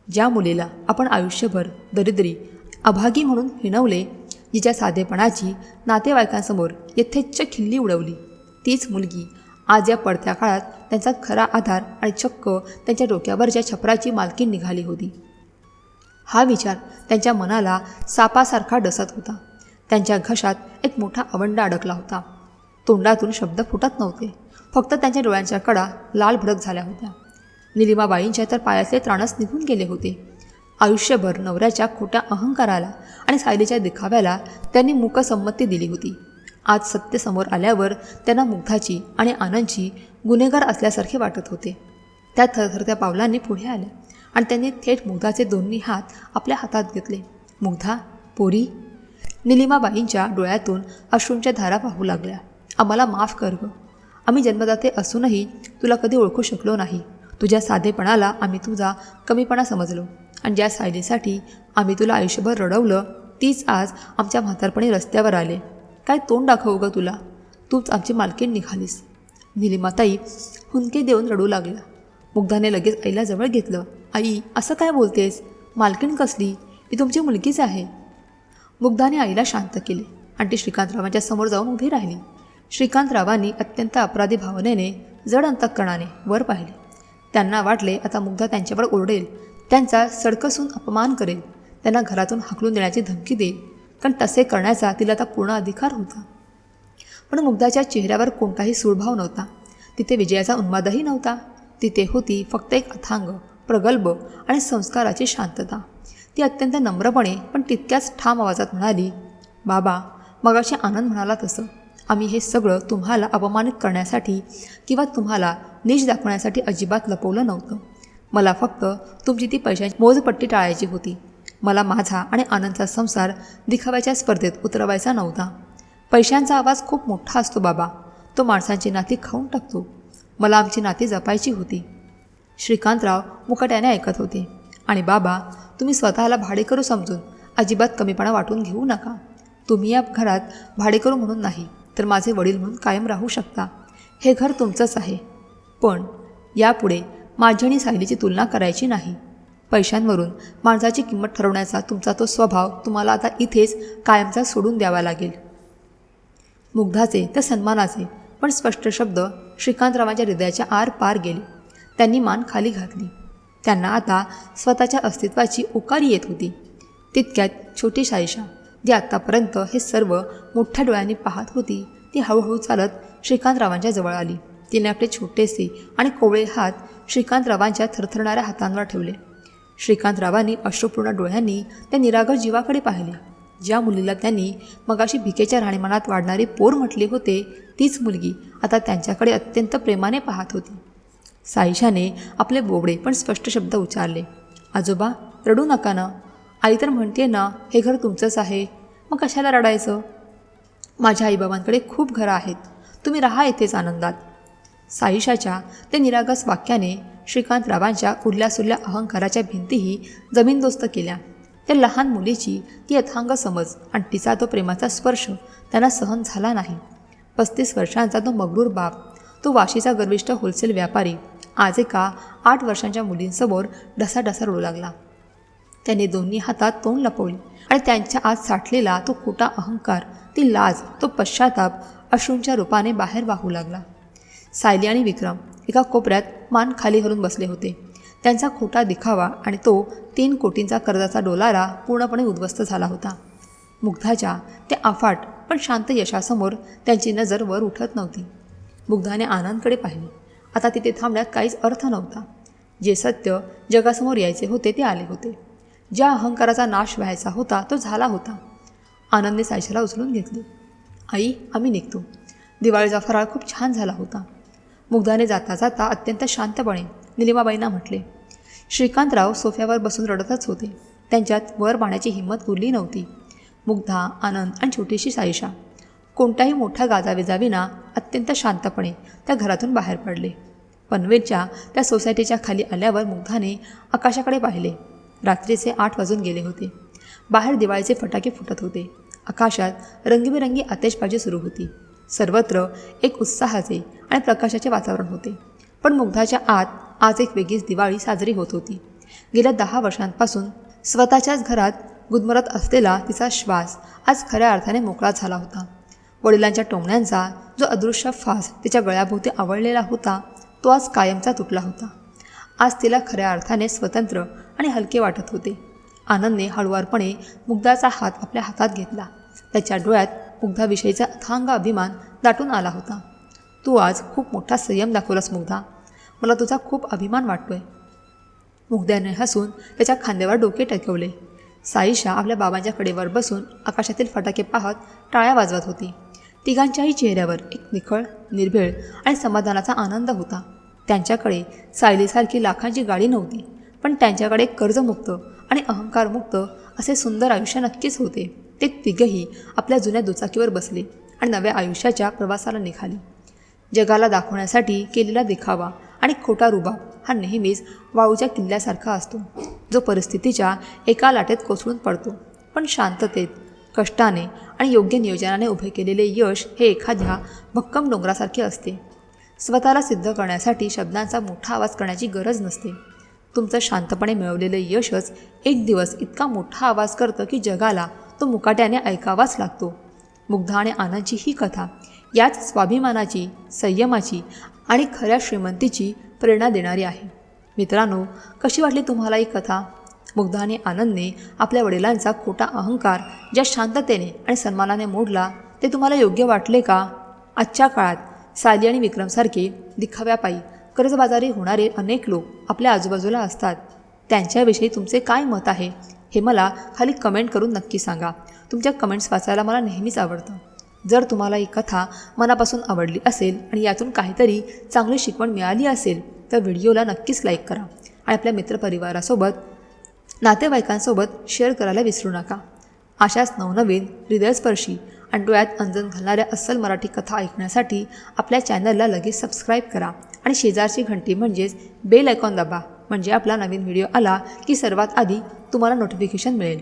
ज्या मुलीला आपण आयुष्यभर दरिद्री, अभागी म्हणून हिणवले, जिच्या साधेपणाची नातेवाईकांसमोर यथेच्छ खिल्ली उडवली, तीच मुलगी आज या पडत्या काळात त्यांचा खरा आधार आणि चक्क त्यांच्या डोक्यावरच्या छपराची मालकीण निघाली होती. हा विचार त्यांच्या मनाला सापासारखा डसत होता. त्यांच्या घशात एक मोठा आवंडा अडकला होता. तोंडातून शब्द फुटत नव्हते. फक्त त्यांच्या डोळ्यांच्या कडा लाल भडक झाल्या होत्या. निलिमाबाईंच्या तर पायातले त्राणच निघून गेले होते. आयुष्यभर नवऱ्याच्या खोट्या अहंकाराला आणि सायलीच्या दिखाव्याला त्यांनी मूकसंमती दिली होती. आज सत्य समोर आल्यावर त्यांना मुग्धाची आणि आनंदची गुन्हेगार असल्यासारखे वाटत होते. त्या थरथरत्या पावलांनी पुढे आल्या आणि त्यांनी थेट मुग्धाचे दोन्ही हात आपल्या हातात घेतले. मुग्धा, पोरी, निलिमाबाईंच्या डोळ्यातून अश्रूंच्या धारा वाहू लागल्या. आम्हाला माफ कर गं. आम्ही जन्मदाते असूनही तुला कधी ओळखू शकलो नाही. तुझ्या साधेपणाला आम्ही तुझा कमीपणा समजलो आणि ज्या सायलीसाठी आम्ही तुला आयुष्यभर रडवलं तीच आज आमच्या म्हातारपणी रस्त्यावर आले. काय तोंड दाखवू गं तुला? तूच आमची मालकीण निघालीस. निलिमाताई हुंदके देऊन रडू लागल्या. मुग्धाने लगेच आईला जवळ घेतलं. आई, असं काय बोलतेस? मालकीण कसली? मी तुमची मुलगीच आहे. मुग्धाने आईला शांत केले आणि ती श्रीकांतरावांच्या समोर जाऊन उभी राहिली. श्रीकांतरावांनी अत्यंत अपराधी भावनेने जड अंतःकरणाने वर पाहिले. त्यांना वाटले आता मुग्धा त्यांच्यावर ओरडेल, त्यांचा सडकसून अपमान करेल, त्यांना घरातून हाकलून देण्याची धमकी देईल, कारण तसे करण्याचा तिला आता पूर्ण अधिकार होता. पण मुग्धाच्या चेहऱ्यावर कोणताही सूडभाव नव्हता. तिथे विजयाचा उन्मादही नव्हता. तिथे होती फक्त एक अथांग, प्रगल्भ आणि संस्काराची शांतता. ती अत्यंत नम्रपणे पण तितक्याच ठाम आवाजात म्हणाली, बाबा, मगाशी आनंद म्हणाला तसं आम्ही हे सगळं तुम्हाला अपमानित करण्यासाठी किंवा तुम्हाला नीच दाखवण्यासाठी अजिबात लपवलं नव्हतं. मला फक्त तुमची ती पैशांची मोजपट्टी टाळायची होती. मला माझा आणि आनंदचा संसार दिखाव्याच्या स्पर्धेत उतरवायचा नव्हता. पैशांचा आवाज खूप मोठा असतो बाबा, तो माणसांची नाती खाऊन टाकतो. मला आमची नाती जपायची होती. श्रीकांतराव मुकाट्याने ऐकत होते. आणि बाबा, तुम्ही स्वतःला भाडेकरू समजून अजिबात कमीपणा वाटून घेऊ नका. तुम्ही या घरात भाडेकरू म्हणून नाही तर माझे वडील म्हणून कायम राहू शकता. हे घर तुमचंच आहे. पण यापुढे माझी आणि सायलीची तुलना करायची नाही. पैशांवरून माणसाची किंमत ठरवण्याचा तुमचा तो स्वभाव तुम्हाला आता इथेच कायमचा सोडून द्यावा लागेल. मुग्धाचे तर सन्मानाचे पण स्पष्ट शब्द श्रीकांतरावांच्या हृदयाच्या आर पार गेले. त्यांनी मान खाली घातली. त्यांना आता स्वतःच्या अस्तित्वाची उकारी येत होती. तितक्यात छोटी सायशा, जी आत्तापर्यंत हे सर्व मोठ्या डोळ्यांनी पाहत होती, ती हळूहळू चालत श्रीकांतरावांच्या जवळ आली. तिने आपले छोटेसे आणि कोवळे हात श्रीकांतरावांच्या थरथरणाऱ्या हातांवर ठेवले. श्रीकांतरावांनी अश्रुपूर्ण डोळ्यांनी त्या निरागस जीवाकडे पाहिले. ज्या मुलीला त्यांनी मगाशी भिकेच्या राहणीमानात वाढणारे पोर म्हटले होते, तीच मुलगी आता त्यांच्याकडे अत्यंत प्रेमाने पाहत होती. साईशाने आपले बोबडे पण स्पष्ट शब्द उच्चारले, आजोबा, रडू नका ना. आई तर म्हणते ना, हे घर तुमचंच आहे, मग कशाला रडायचं? माझ्या आईबाबांकडे खूप घरं आहेत, तुम्ही राहा येथेच आनंदात. साईशाच्या ते निरागस वाक्याने श्रीकांतरावांच्या उरल्यासुरल्या अहंकाराच्या भिंतीही जमीनदोस्त केल्या. त्या लहान मुलीची ती अथांग समज आणि तिचा तो प्रेमाचा स्पर्श त्यांना सहन झाला नाही. 35 वर्षांचा तो मगरूर बाप, तो वाशीचा गर्विष्ठ होलसेल व्यापारी आज एका 8 वर्षांच्या मुलींसमोर ढसाढसा रडू लागला. त्याने दोन्ही हातात तोंड लपवले आणि त्यांच्या आत साठलेला तो खोटा अहंकार, ती लाज, तो पश्चाताप अश्रूंच्या रूपाने बाहेर वाहू लागला. सायली आणि विक्रम एका कोपऱ्यात मान खाली करून बसले होते. त्यांचा खोटा दिखावा आणि तो 3 कोटींचा कर्जाचा डोलारा पूर्णपणे उद्ध्वस्त झाला होता. मुग्धाच्या त्या अफाट पण शांत यशासमोर त्यांची नजर वर उठत नव्हती. मुग्धाने आनंदकडे पाहिले. आता तिथे थांबण्यात काहीच अर्थ नव्हता. जे सत्य जगासमोर यायचे होते ते आले होते. ज्या अहंकाराचा नाश व्हायचा होता तो झाला होता. आनंदने सायशाला उचलून घेतले. आई, आम्ही निघतो. दिवाळीचा फराळ खूप छान झाला होता. मुग्धाने जाता जाता अत्यंत शांतपणे निलिमाबाईंना म्हटले. श्रीकांतराव सोफ्यावर बसून रडतच होते. त्यांच्यात वर पाहण्याची हिंमत उरली नव्हती. मुग्धा, आनंद आणि छोटीशी सायशा कोणत्याही मोठ्या गाजावेजाविना अत्यंत शांतपणे त्या घरातून बाहेर पडले. पनवेलच्या त्या सोसायटीच्या खाली आल्यावर मुग्धाने आकाशाकडे पाहिले. रात्रीचे 8 वाजून गेले होते. बाहेर दिवाळीचे फटाके फुटत होते. आकाशात रंगीबेरंगी आतिषबाजी सुरू होती. सर्वत्र एक उत्साहाचे आणि प्रकाशाचे वातावरण होते. पण मुग्धाच्या आत आज एक वेगळीच दिवाळी साजरी होत होती. गेल्या 10 वर्षांपासून स्वतःच्याच घरात गुदमरत असलेला तिचा श्वास आज खऱ्या अर्थाने मोकळा झाला होता. वडिलांच्या टोमण्यांचा जो अदृश्य फास तिच्या गळ्याभोवती आवळलेला होता तो आज कायमचा तुटला होता. आज तिला खऱ्या अर्थाने स्वतंत्र आणि हलके वाटत होते. आनंदने हळुवारपणे मुग्धाचा हात आपल्या हातात घेतला. त्याच्या डोळ्यात मुग्धाविषयीचा अथांग अभिमान दाटून आला होता. तू आज खूप मोठा संयम दाखवलास मुग्धा, मला तुझा खूप अभिमान वाटतोय. मुग्धाने हसून त्याच्या खांद्यावर डोके टेकवले. साईशा आपल्या बाबांच्या कडेवर बसून आकाशातील फटाके पाहत टाळ्या वाजवत होती. तिघांच्याही चेहऱ्यावर एक निखळ, निर्भीळ आणि समाधानाचा आनंद होता. त्यांच्याकडे सायलीसारखी लाखांची गाडी नव्हती, पण त्यांच्याकडे कर्जमुक्त आणि अहंकारमुक्त असे सुंदर आयुष्य नक्कीच होते. ते तिघेही आपल्या जुन्या दुचाकीवर बसले आणि नव्या आयुष्याच्या प्रवासाला निघाले. जगाला दाखवण्यासाठी केलेला दिखावा आणि खोटा रुबाब हा नेहमीच वाळूच्या किल्ल्यासारखा असतो, जो परिस्थितीच्या एका लाटेत कोसळून पडतो. पण शांततेत, कष्टाने आणि योग्य नियोजनाने उभे केलेले यश हे एखाद्या भक्कम डोंगरासारखे असते. स्वतःला सिद्ध करण्यासाठी शब्दांचा मोठा आवाज करण्याची गरज नसते. तुमचं शांतपणे मिळवलेलं यशच एक दिवस इतका मोठा आवाज करतं की जगाला तो मुकाट्याने ऐकावाच लागतो. मुग्धा आणि आनंदची ही कथा याच स्वाभिमानाची, संयमाची आणि खऱ्या श्रीमंतीची प्रेरणा देणारी आहे. मित्रांनो, कशी वाटली तुम्हाला ही कथा? मुग्धा आणि आनंदने आपल्या वडिलांचा खोटा अहंकार ज्या शांततेने आणि सन्मानाने मोडला, ते तुम्हाला योग्य वाटले का? आजच्या काळात सायली आणि विक्रमसारखे दिखाव्यापायी कर्जबाजारी होणारे अनेक लोक आपल्या आजूबाजूला असतात. त्यांच्याविषयी तुमचे काय मत आहे हे मला खाली कमेंट करून नक्की सांगा. तुमच्या कमेंट्स वाचायला मला नेहमीच आवडतं. जर तुम्हाला ही कथा मनापासून आवडली असेल आणि यातून काहीतरी चांगली शिकवण मिळाली असेल तर व्हिडिओला नक्कीच लाईक करा आणि आपल्या मित्रपरिवारासोबत, नातेवाईकांसोबत शेअर करायला विसरू नका. अशाच नवनवीन, हृदयस्पर्शी आणि डोळ्यात अंजन घालणाऱ्या अस्सल मराठी कथा ऐकण्यासाठी आपल्या चॅनलला लगेच सबस्क्राईब करा आणि शेजारची घंटी म्हणजेच बेल आयकॉन दाबा, म्हणजे आपला नवीन व्हिडिओ आला की सर्वात आधी तुम्हाला नोटिफिकेशन मिळेल.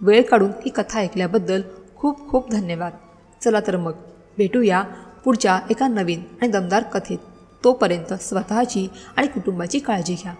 वेळ काढून ही कथा ऐकल्याबद्दल खूप खूप धन्यवाद. चला तर मग भेटूया पुढच्या एका नवीन आणि दमदार कथेत. तोपर्यंत स्वतःची आणि कुटुंबाची काळजी घ्या.